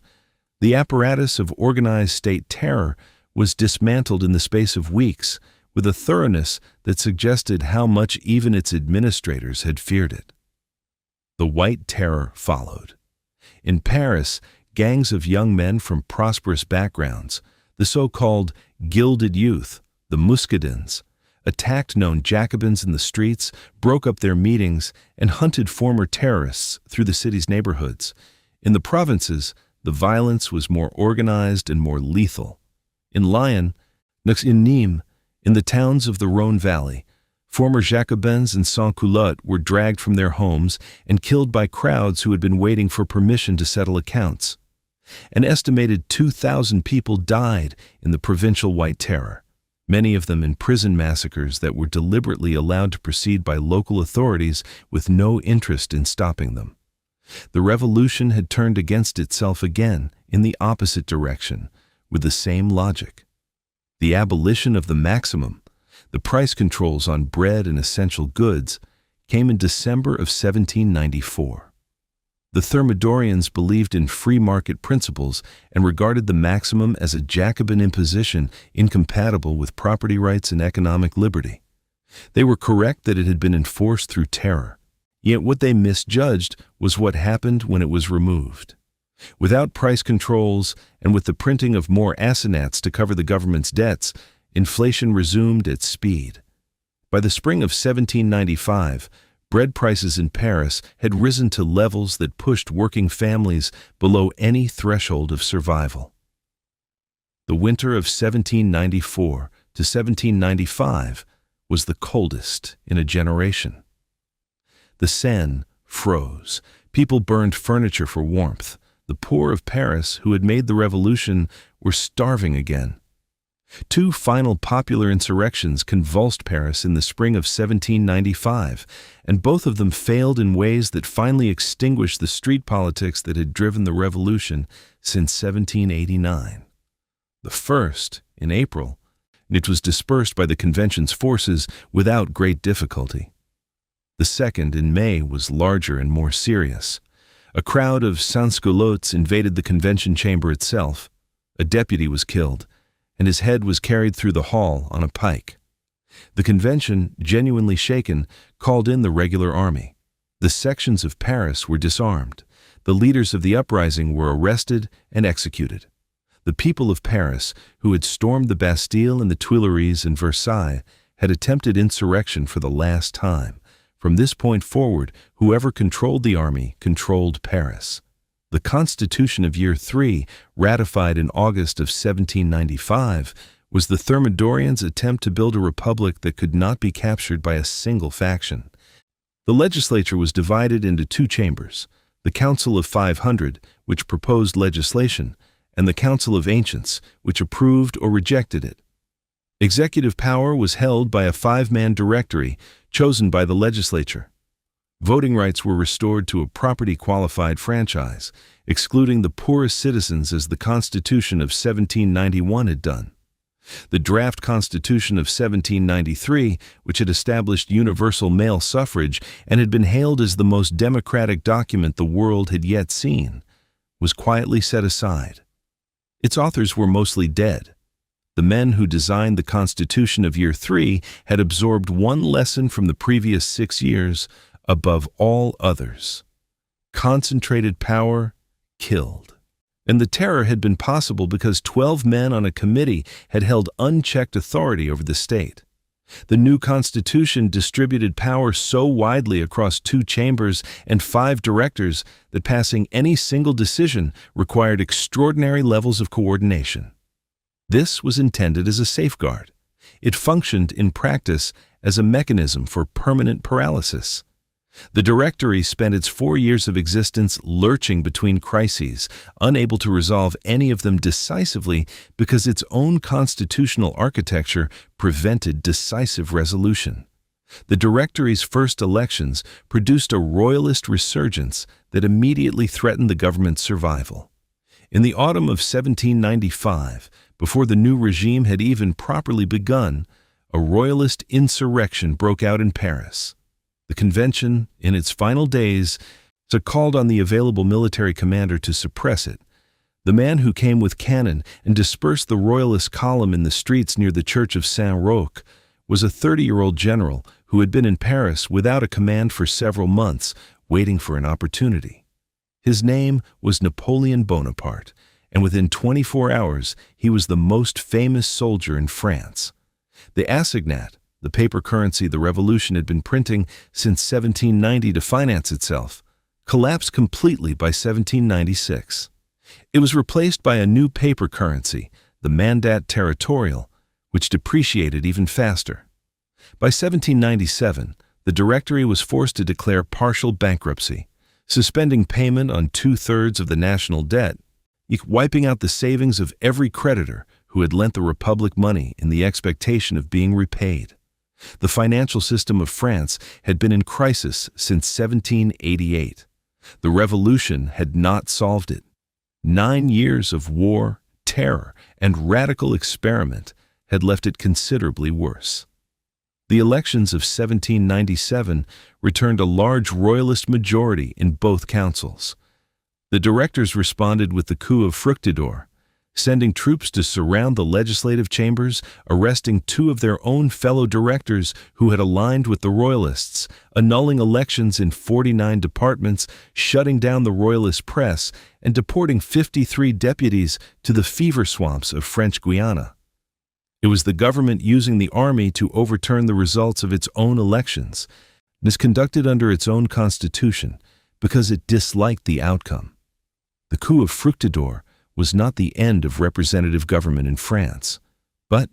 The apparatus of organized state terror was dismantled in the space of weeks with a thoroughness that suggested how much even its administrators had feared it. The White Terror followed. In Paris, gangs of young men from prosperous backgrounds, the so-called gilded youth, the Muscadins, attacked known Jacobins in the streets, broke up their meetings, and hunted former terrorists through the city's neighborhoods. In the provinces, the violence was more organized and more lethal. In Lyon, in Nîmes, in the towns of the Rhône Valley, former Jacobins and sans-culottes were dragged from their homes and killed by crowds who had been waiting for permission to settle accounts. An estimated 2,000 people died in the provincial White Terror, many of them in prison massacres that were deliberately allowed to proceed by local authorities with no interest in stopping them. The revolution had turned against itself again in the opposite direction, with the same logic. The abolition of the maximum, the price controls on bread and essential goods, came in December of 1794. The Thermidorians believed in free market principles and regarded the maximum as a Jacobin imposition incompatible with property rights and economic liberty. They were correct that it had been enforced through terror, yet what they misjudged was what happened when it was removed. Without price controls and with the printing of more assignats to cover the government's debts, inflation resumed at speed. By the spring of 1795, bread prices in Paris had risen to levels that pushed working families below any threshold of survival. The winter of 1794 to 1795 was the coldest in a generation. The Seine froze. People burned furniture for warmth. The poor of Paris, who had made the revolution, were starving again. Two final popular insurrections convulsed Paris in the spring of 1795, and both of them failed in ways that finally extinguished the street politics that had driven the revolution since 1789. The first, in April, it was dispersed by the convention's forces without great difficulty. The second, in May, was larger and more serious. A crowd of sans-culottes invaded the convention chamber itself. A deputy was killed, and his head was carried through the hall on a pike. The convention, genuinely shaken, called in the regular army. The sections of Paris were disarmed. The leaders of the uprising were arrested and executed. The people of Paris, who had stormed the Bastille and the Tuileries and Versailles, had attempted insurrection for the last time. From this point forward, whoever controlled the army controlled Paris. The Constitution of Year 3, ratified in August of 1795, was the Thermidorians' attempt to build a republic that could not be captured by a single faction. The legislature was divided into two chambers, the Council of 500, which proposed legislation, and the Council of Ancients, which approved or rejected it. Executive power was held by a five-man directory chosen by the legislature. Voting rights were restored to a property-qualified franchise, excluding the poorest citizens as the Constitution of 1791 had done. The draft Constitution of 1793, which had established universal male suffrage and had been hailed as the most democratic document the world had yet seen, was quietly set aside. Its authors were mostly dead. The men who designed the Constitution of Year 3 had absorbed one lesson from the previous 6 years above all others. Concentrated power killed. And the terror had been possible because 12 men on a committee had held unchecked authority over the state. The new Constitution distributed power so widely across 2 chambers and 5 directors that passing any single decision required extraordinary levels of coordination. This was intended as a safeguard. It functioned in practice as a mechanism for permanent paralysis. The Directory spent its 4 years of existence lurching between crises, unable to resolve any of them decisively because its own constitutional architecture prevented decisive resolution. The Directory's first elections produced a royalist resurgence that immediately threatened the government's survival. In the autumn of 1795, before the new regime had even properly begun, a royalist insurrection broke out in Paris. The convention, in its final days, called on the available military commander to suppress it. The man who came with cannon and dispersed the royalist column in the streets near the church of Saint-Roch was a 30-year-old general who had been in Paris without a command for several months, waiting for an opportunity. His name was Napoleon Bonaparte, and within 24 hours he was the most famous soldier in France. The assignat, the paper currency the revolution had been printing since 1790 to finance itself, collapsed completely by 1796. It was replaced by a new paper currency, the mandat territorial, which depreciated even faster. By 1797, the Directory was forced to declare partial bankruptcy, suspending payment on 2/3 of the national debt, wiping out the savings of every creditor who had lent the Republic money in the expectation of being repaid. The financial system of France had been in crisis since 1788. The revolution had not solved it. 9 years of war, terror, and radical experiment had left it considerably worse. The elections of 1797 returned a large royalist majority in both councils. The directors responded with the Coup of Fructidor, sending troops to surround the legislative chambers, arresting 2 of their own fellow directors who had aligned with the royalists, annulling elections in 49 departments, shutting down the royalist press, and deporting 53 deputies to the fever swamps of French Guiana. It was the government using the army to overturn the results of its own elections, misconducted under its own constitution, because it disliked the outcome. The Coup of Fructidor was not the end of representative government in France, but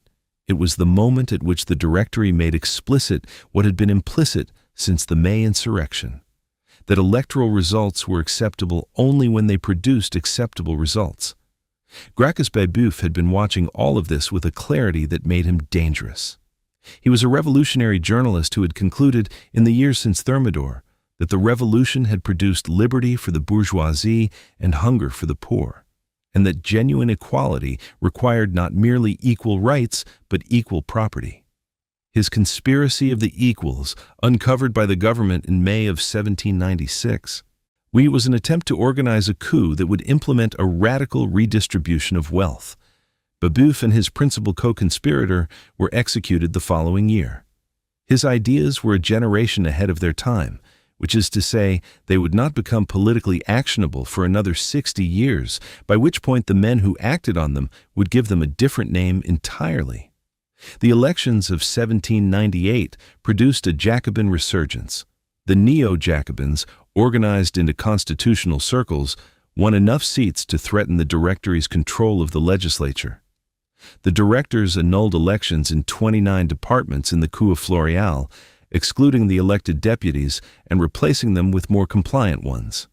it was the moment at which the Directory made explicit what had been implicit since the May insurrection, that electoral results were acceptable only when they produced acceptable results. Gracchus Babeuf had been watching all of this with a clarity that made him dangerous. He was a revolutionary journalist who had concluded, in the years since Thermidor, that the revolution had produced liberty for the bourgeoisie and hunger for the poor, and that genuine equality required not merely equal rights, but equal property. His Conspiracy of the Equals, uncovered by the government in May of 1796, was an attempt to organize a coup that would implement a radical redistribution of wealth. Babeuf and his principal co-conspirator were executed the following year. His ideas were a generation ahead of their time, which is to say, they would not become politically actionable for another 60 years, by which point the men who acted on them would give them a different name entirely. The elections of 1798 produced a Jacobin resurgence. The Neo-Jacobins, organized into constitutional circles, won enough seats to threaten the Directory's control of the legislature. The directors annulled elections in 29 departments in the Coup of Floréal, excluding the elected deputies and replacing them with more compliant ones.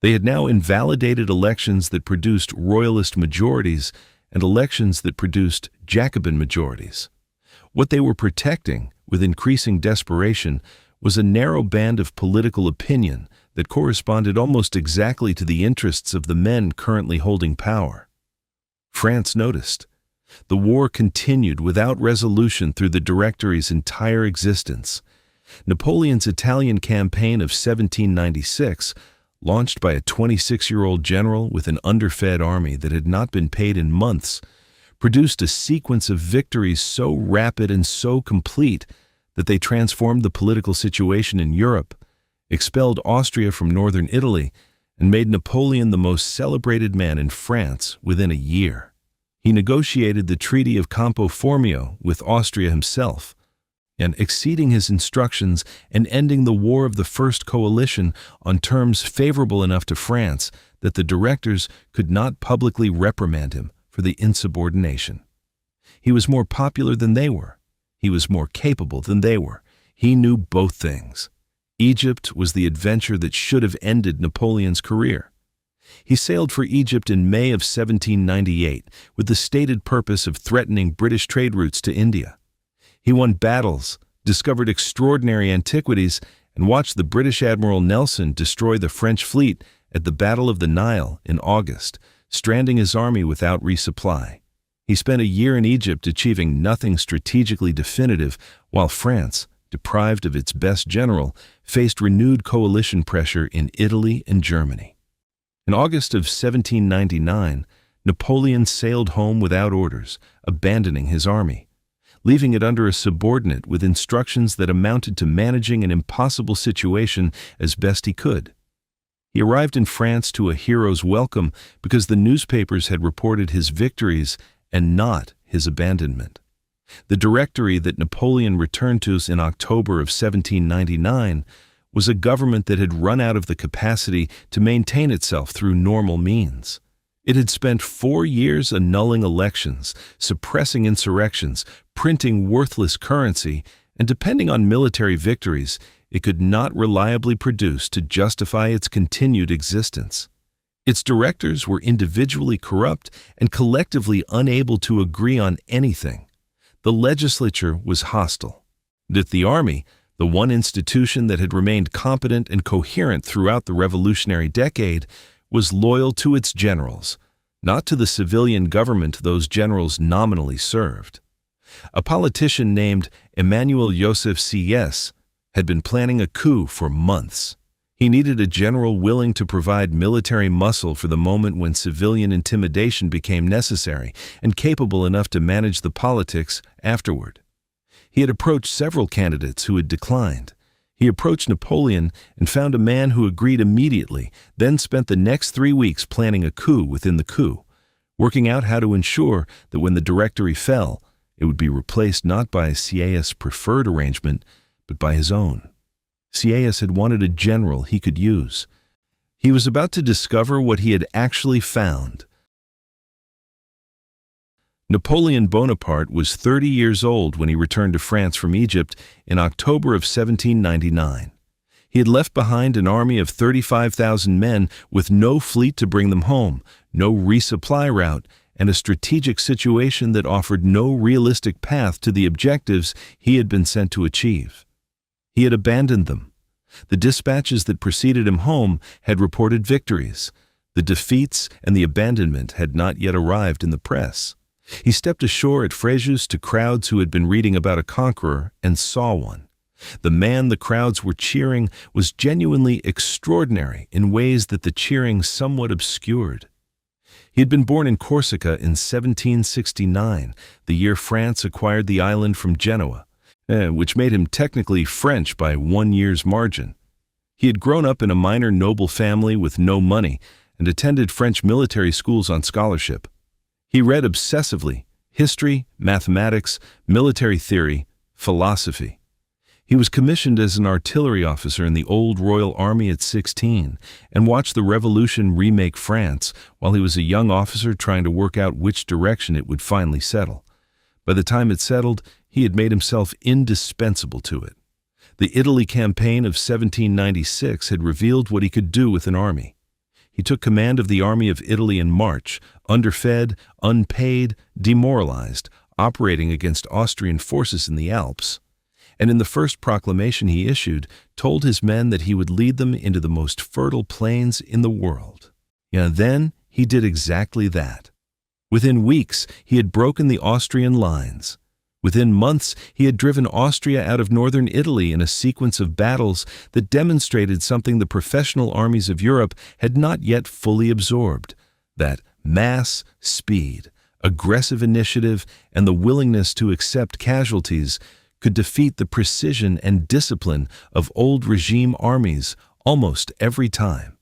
They had now invalidated elections that produced royalist majorities and elections that produced Jacobin majorities. What they were protecting, with increasing desperation, was a narrow band of political opinion that corresponded almost exactly to the interests of the men currently holding power. France noticed. The war continued without resolution through the Directory's entire existence. Napoleon's Italian campaign of 1796, launched by a 26-year-old general with an underfed army that had not been paid in months, produced a sequence of victories so rapid and so complete that they transformed the political situation in Europe, expelled Austria from northern Italy, and made Napoleon the most celebrated man in France within a year. He negotiated the Treaty of Campo Formio with Austria himself, and exceeding his instructions and ending the War of the First Coalition on terms favorable enough to France that the directors could not publicly reprimand him for the insubordination. He was more popular than they were. He was more capable than they were. He knew both things. Egypt was the adventure that should have ended Napoleon's career. He sailed for Egypt in May of 1798 with the stated purpose of threatening British trade routes to India. He won battles, discovered extraordinary antiquities, and watched the British Admiral Nelson destroy the French fleet at the Battle of the Nile in August, stranding his army without resupply. He spent a year in Egypt achieving nothing strategically definitive, while France, deprived of its best general, faced renewed coalition pressure in Italy and Germany. In August of 1799, Napoleon sailed home without orders, abandoning his army, leaving it under a subordinate with instructions that amounted to managing an impossible situation as best he could. He arrived in France to a hero's welcome because the newspapers had reported his victories and not his abandonment. The Directory that Napoleon returned to in October of 1799 was a government that had run out of the capacity to maintain itself through normal means. It had spent 4 years annulling elections, suppressing insurrections, printing worthless currency, and depending on military victories, it could not reliably produce to justify its continued existence. Its directors were individually corrupt and collectively unable to agree on anything. The legislature was hostile. That the army, the one institution that had remained competent and coherent throughout the revolutionary decade, was loyal to its generals, not to the civilian government those generals nominally served. A politician named Emmanuel Joseph C.S. had been planning a coup for months. He needed a general willing to provide military muscle for the moment when civilian intimidation became necessary and capable enough to manage the politics afterward. He had approached several candidates who had declined. He approached Napoleon and found a man who agreed immediately, then spent the next 3 weeks planning a coup within the coup, working out how to ensure that when the Directory fell, it would be replaced not by Sieyès' preferred arrangement, but by his own. Sieyès had wanted a general he could use. He was about to discover what he had actually found. Napoleon Bonaparte was 30 years old when he returned to France from Egypt in October of 1799. He had left behind an army of 35,000 men with no fleet to bring them home, no resupply route, and a strategic situation that offered no realistic path to the objectives he had been sent to achieve. He had abandoned them. The dispatches that preceded him home had reported victories. The defeats and the abandonment had not yet arrived in the press. He stepped ashore at Fréjus to crowds who had been reading about a conqueror and saw one. The man the crowds were cheering was genuinely extraordinary in ways that the cheering somewhat obscured. He had been born in Corsica in 1769, the year France acquired the island from Genoa, which made him technically French by 1 year's margin. He had grown up in a minor noble family with no money and attended French military schools on scholarship. He read obsessively history, mathematics, military theory, philosophy. He was commissioned as an artillery officer in the old Royal Army at 16 and watched the Revolution remake France while he was a young officer trying to work out which direction it would finally settle. By the time it settled, he had made himself indispensable to it. The Italy campaign of 1796 had revealed what he could do with an army. he took command of the army of Italy in March, underfed, unpaid, demoralized, operating against Austrian forces in the Alps. And in the first proclamation he issued, told his men that he would lead them into the most fertile plains in the world. And then he did exactly that. Within weeks, he had broken the Austrian lines. Within months, he had driven Austria out of northern Italy in a sequence of battles that demonstrated something the professional armies of Europe had not yet fully absorbed: that mass, speed, aggressive initiative, and the willingness to accept casualties could defeat the precision and discipline of old regime armies almost every time.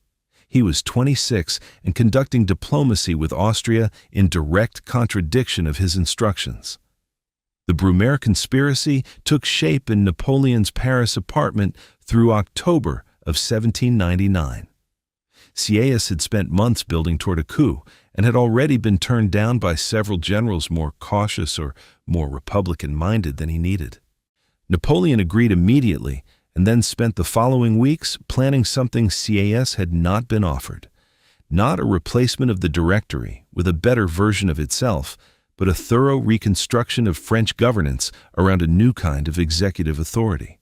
He was 26 and conducting diplomacy with Austria in direct contradiction of his instructions. The Brumaire conspiracy took shape in Napoleon's Paris apartment through October of 1799. Sieyès had spent months building toward a coup and had already been turned down by several generals more cautious or more Republican-minded than he needed. Napoleon agreed immediately and then spent the following weeks planning something Sieyès had not been offered. Not a replacement of the Directory with a better version of itself, but a thorough reconstruction of French governance around a new kind of executive authority.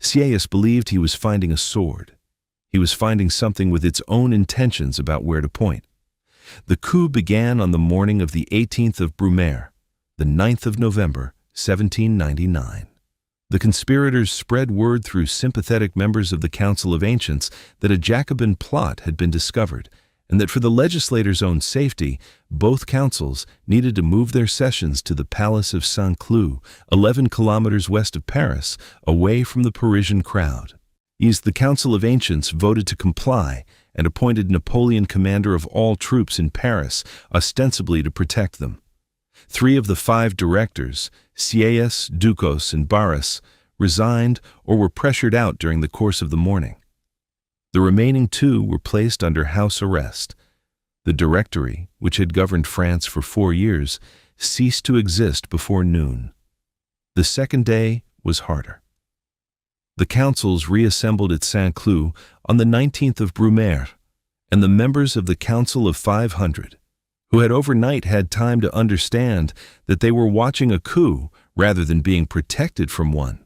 Sieyès believed he was finding a sword. He was finding something with its own intentions about where to point. The coup began on the morning of the 18th of Brumaire, the 9th of November, 1799. The conspirators spread word through sympathetic members of the Council of Ancients that a Jacobin plot had been discovered, and that for the legislators' own safety, both councils needed to move their sessions to the Palace of Saint-Cloud, 11 kilometers west of Paris, away from the Parisian crowd. The Council of Ancients voted to comply and appointed Napoleon commander of all troops in Paris, ostensibly to protect them. 3 of the 5 directors, Sieyès, Ducos, and Barras, resigned or were pressured out during the course of the morning. The remaining 2 were placed under house arrest. The Directory, which had governed France for 4 years, ceased to exist before noon. The second day was harder. The councils reassembled at Saint-Cloud on the 19th of Brumaire, and the members of the Council of 500, who had overnight had time to understand that they were watching a coup rather than being protected from one,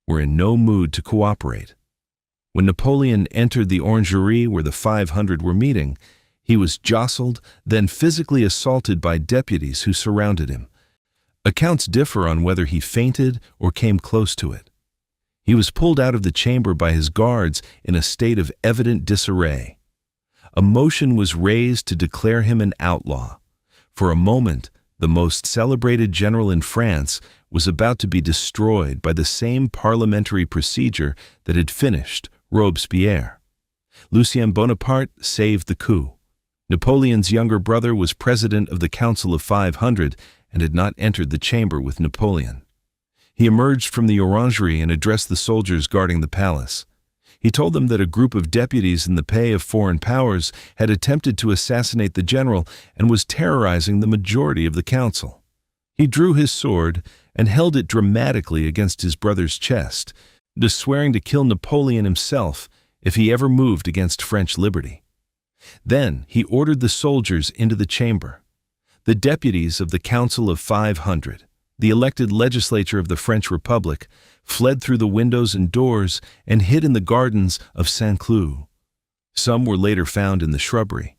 were in no mood to cooperate. When Napoleon entered the orangerie where the 500 were meeting, he was jostled, then physically assaulted by deputies who surrounded him. Accounts differ on whether he fainted or came close to it. He was pulled out of the chamber by his guards in a state of evident disarray. A motion was raised to declare him an outlaw. For a moment, the most celebrated general in France was about to be destroyed by the same parliamentary procedure that had finished Robespierre. Lucien Bonaparte saved the coup. Napoleon's younger brother was president of the Council of 500 and had not entered the chamber with Napoleon. He emerged from the orangerie and addressed the soldiers guarding the palace. He told them that a group of deputies in the pay of foreign powers had attempted to assassinate the general and was terrorizing the majority of the council. He drew his sword and held it dramatically against his brother's chest, swearing to kill Napoleon himself if he ever moved against French liberty. Then he ordered the soldiers into the chamber. The deputies of the Council of 500, the elected legislature of the French Republic, fled through the windows and doors and hid in the gardens of Saint-Cloud. Some were later found in the shrubbery.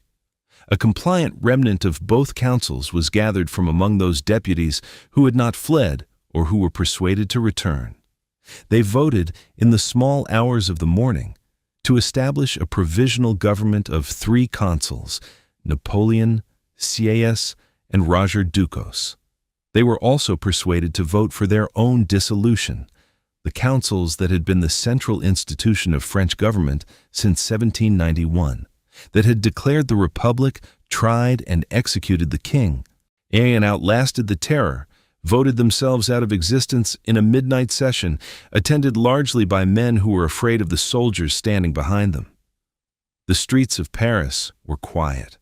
A compliant remnant of both councils was gathered from among those deputies who had not fled or who were persuaded to return. They voted in the small hours of the morning to establish a provisional government of 3 consuls, Napoleon, Sieyès, and Roger Ducos. They were also persuaded to vote for their own dissolution, the councils that had been the central institution of French government since 1791, that had declared the Republic, tried and executed the king, and outlasted the terror, voted themselves out of existence in a midnight session, attended largely by men who were afraid of the soldiers standing behind them. The streets of Paris were quiet.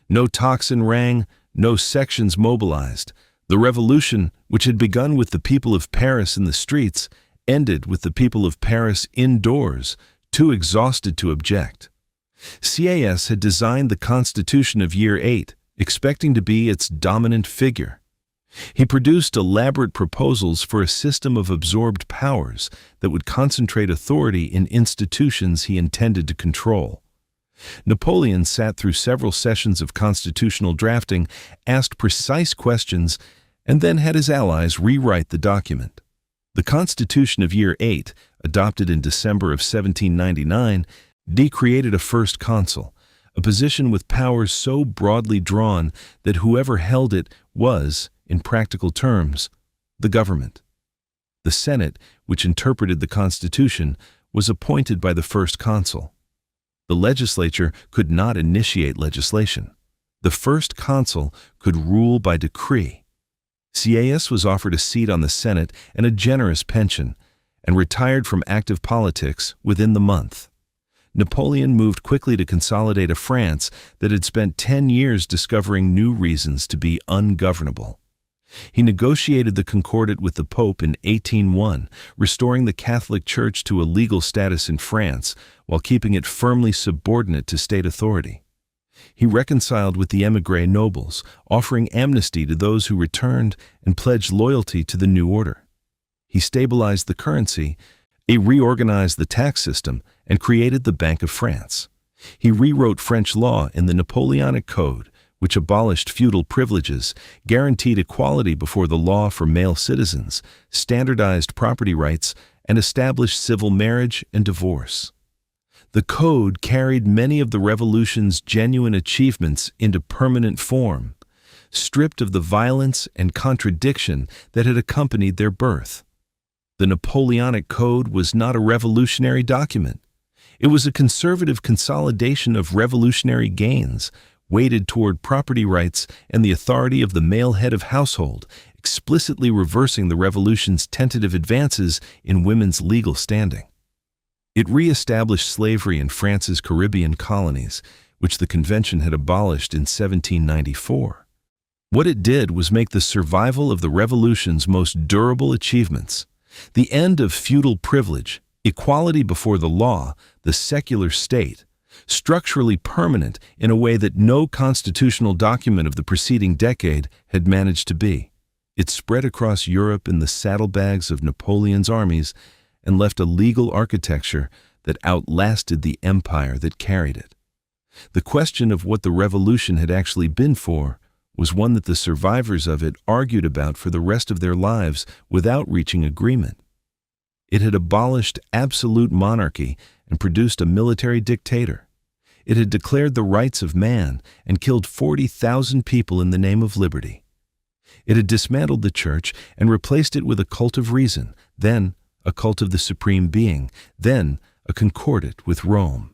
No tocsin rang, no sections mobilized. The revolution, which had begun with the people of Paris in the streets, ended with the people of Paris indoors, too exhausted to object. Sieyès had designed the Constitution of Year 8, expecting to be its dominant figure. He produced elaborate proposals for a system of absorbed powers that would concentrate authority in institutions he intended to control. Napoleon sat through several sessions of constitutional drafting, asked precise questions, and then had his allies rewrite the document. The Constitution of Year 8, adopted in December of 1799, decreated a first consul, a position with powers so broadly drawn that whoever held it was, in practical terms, the government. The Senate, which interpreted the Constitution, was appointed by the first consul. The legislature could not initiate legislation. The first consul could rule by decree. Sieyès was offered a seat on the Senate and a generous pension, and retired from active politics within the month. Napoleon moved quickly to consolidate a France that had spent 10 years discovering new reasons to be ungovernable. He negotiated the Concordat with the Pope in 1801, restoring the Catholic Church to a legal status in France while keeping it firmly subordinate to state authority. He reconciled with the émigré nobles, offering amnesty to those who returned and pledged loyalty to the new order. He stabilized the currency, reorganized the tax system, and created the Bank of France. He rewrote French law in the Napoleonic Code, which abolished feudal privileges, guaranteed equality before the law for male citizens, standardized property rights, and established civil marriage and divorce. The Code carried many of the Revolution's genuine achievements into permanent form, stripped of the violence and contradiction that had accompanied their birth. The Napoleonic Code was not a revolutionary document. It was a conservative consolidation of revolutionary gains, weighted toward property rights and the authority of the male head of household, explicitly reversing the Revolution's tentative advances in women's legal standing. It re-established slavery in France's Caribbean colonies, which the Convention had abolished in 1794. What it did was make the survival of the Revolution's most durable achievements, the end of feudal privilege, equality before the law, the secular state, structurally permanent in a way that no constitutional document of the preceding decade had managed to be. It spread across Europe in the saddlebags of Napoleon's armies and left a legal architecture that outlasted the empire that carried it. The question of what the revolution had actually been for was one that the survivors of it argued about for the rest of their lives without reaching agreement. It had abolished absolute monarchy and produced a military dictator. It had declared the rights of man and killed 40,000 people in the name of liberty. It had dismantled the church and replaced it with a cult of reason, then a cult of the supreme being, then a concordat with Rome.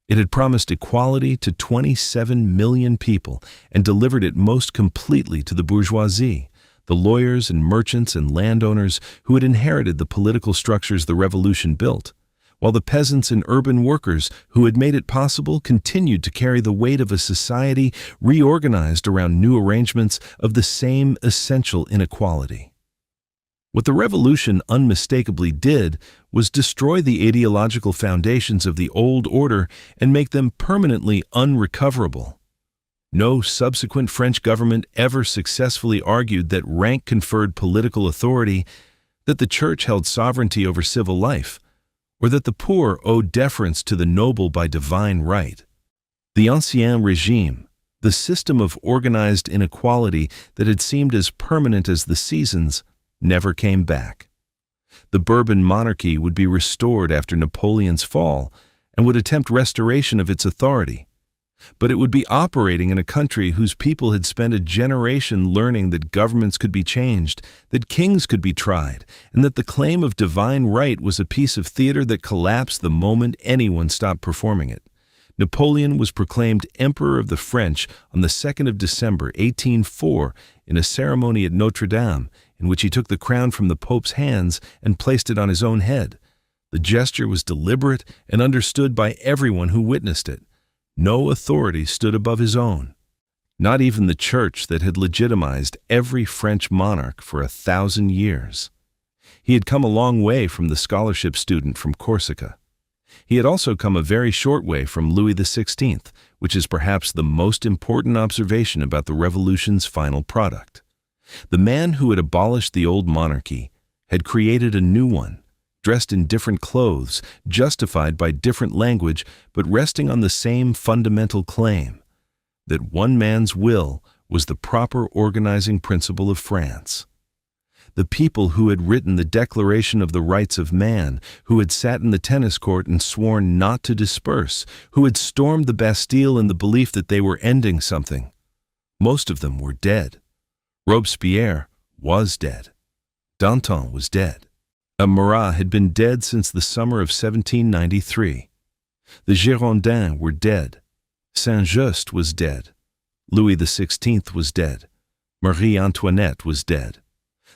It had promised equality to 27 million people and delivered it most completely to the bourgeoisie, the lawyers and merchants and landowners who had inherited the political structures the revolution built, while the peasants and urban workers who had made it possible continued to carry the weight of a society reorganized around new arrangements of the same essential inequality. What the revolution unmistakably did was destroy the ideological foundations of the old order and make them permanently unrecoverable. No subsequent French government ever successfully argued that rank conferred political authority, that the church held sovereignty over civil life, or that the poor owed deference to the noble by divine right. The Ancien Régime, the system of organized inequality that had seemed as permanent as the seasons, never came back. The Bourbon monarchy would be restored after Napoleon's fall and would attempt restoration of its authority. But it would be operating in a country whose people had spent a generation learning that governments could be changed, that kings could be tried, and that the claim of divine right was a piece of theater that collapsed the moment anyone stopped performing it. Napoleon was proclaimed Emperor of the French on the 2nd of December, 1804, in a ceremony at Notre Dame, in which he took the crown from the Pope's hands and placed it on his own head. The gesture was deliberate and understood by everyone who witnessed it. No authority stood above his own, not even the church that had legitimized every French monarch for 1,000 years. He had come a long way from the scholarship student from Corsica. He had also come a very short way from Louis XVI, which is perhaps the most important observation about the revolution's final product. The man who had abolished the old monarchy had created a new one, dressed in different clothes, justified by different language, but resting on the same fundamental claim, that one man's will was the proper organizing principle of France. The people who had written the Declaration of the Rights of Man, who had sat in the tennis court and sworn not to disperse, who had stormed the Bastille in the belief that they were ending something, most of them were dead. Robespierre was dead. Danton was dead. Marat had been dead since the summer of 1793. The Girondins were dead. Saint-Just was dead. Louis XVI was dead. Marie Antoinette was dead.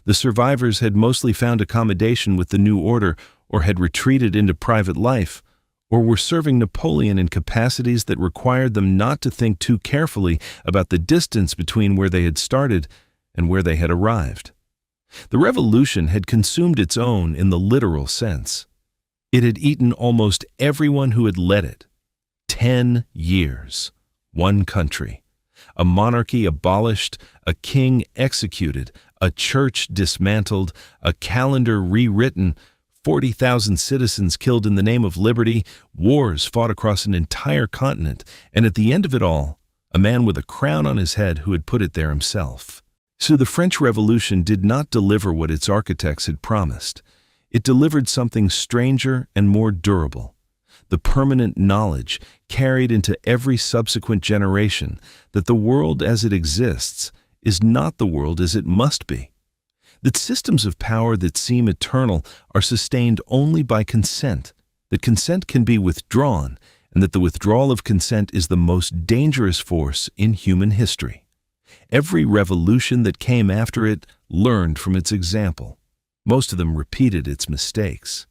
The survivors had mostly found accommodation with the new order, or had retreated into private life, or were serving Napoleon in capacities that required them not to think too carefully about the distance between where they had started and where they had arrived. The revolution had consumed its own in the literal sense. It had eaten almost everyone who had led it. 10 years, one country, a monarchy abolished, a king executed, a church dismantled, a calendar rewritten, 40,000 citizens killed in the name of liberty, wars fought across an entire continent, and at the end of it all, a man with a crown on his head who had put it there himself. So the French Revolution did not deliver what its architects had promised. It delivered something stranger and more durable, the permanent knowledge carried into every subsequent generation that the world as it exists is not the world as it must be, that systems of power that seem eternal are sustained only by consent, that consent can be withdrawn, and that the withdrawal of consent is the most dangerous force in human history. Every revolution that came after it learned from its example. Most of them repeated its mistakes.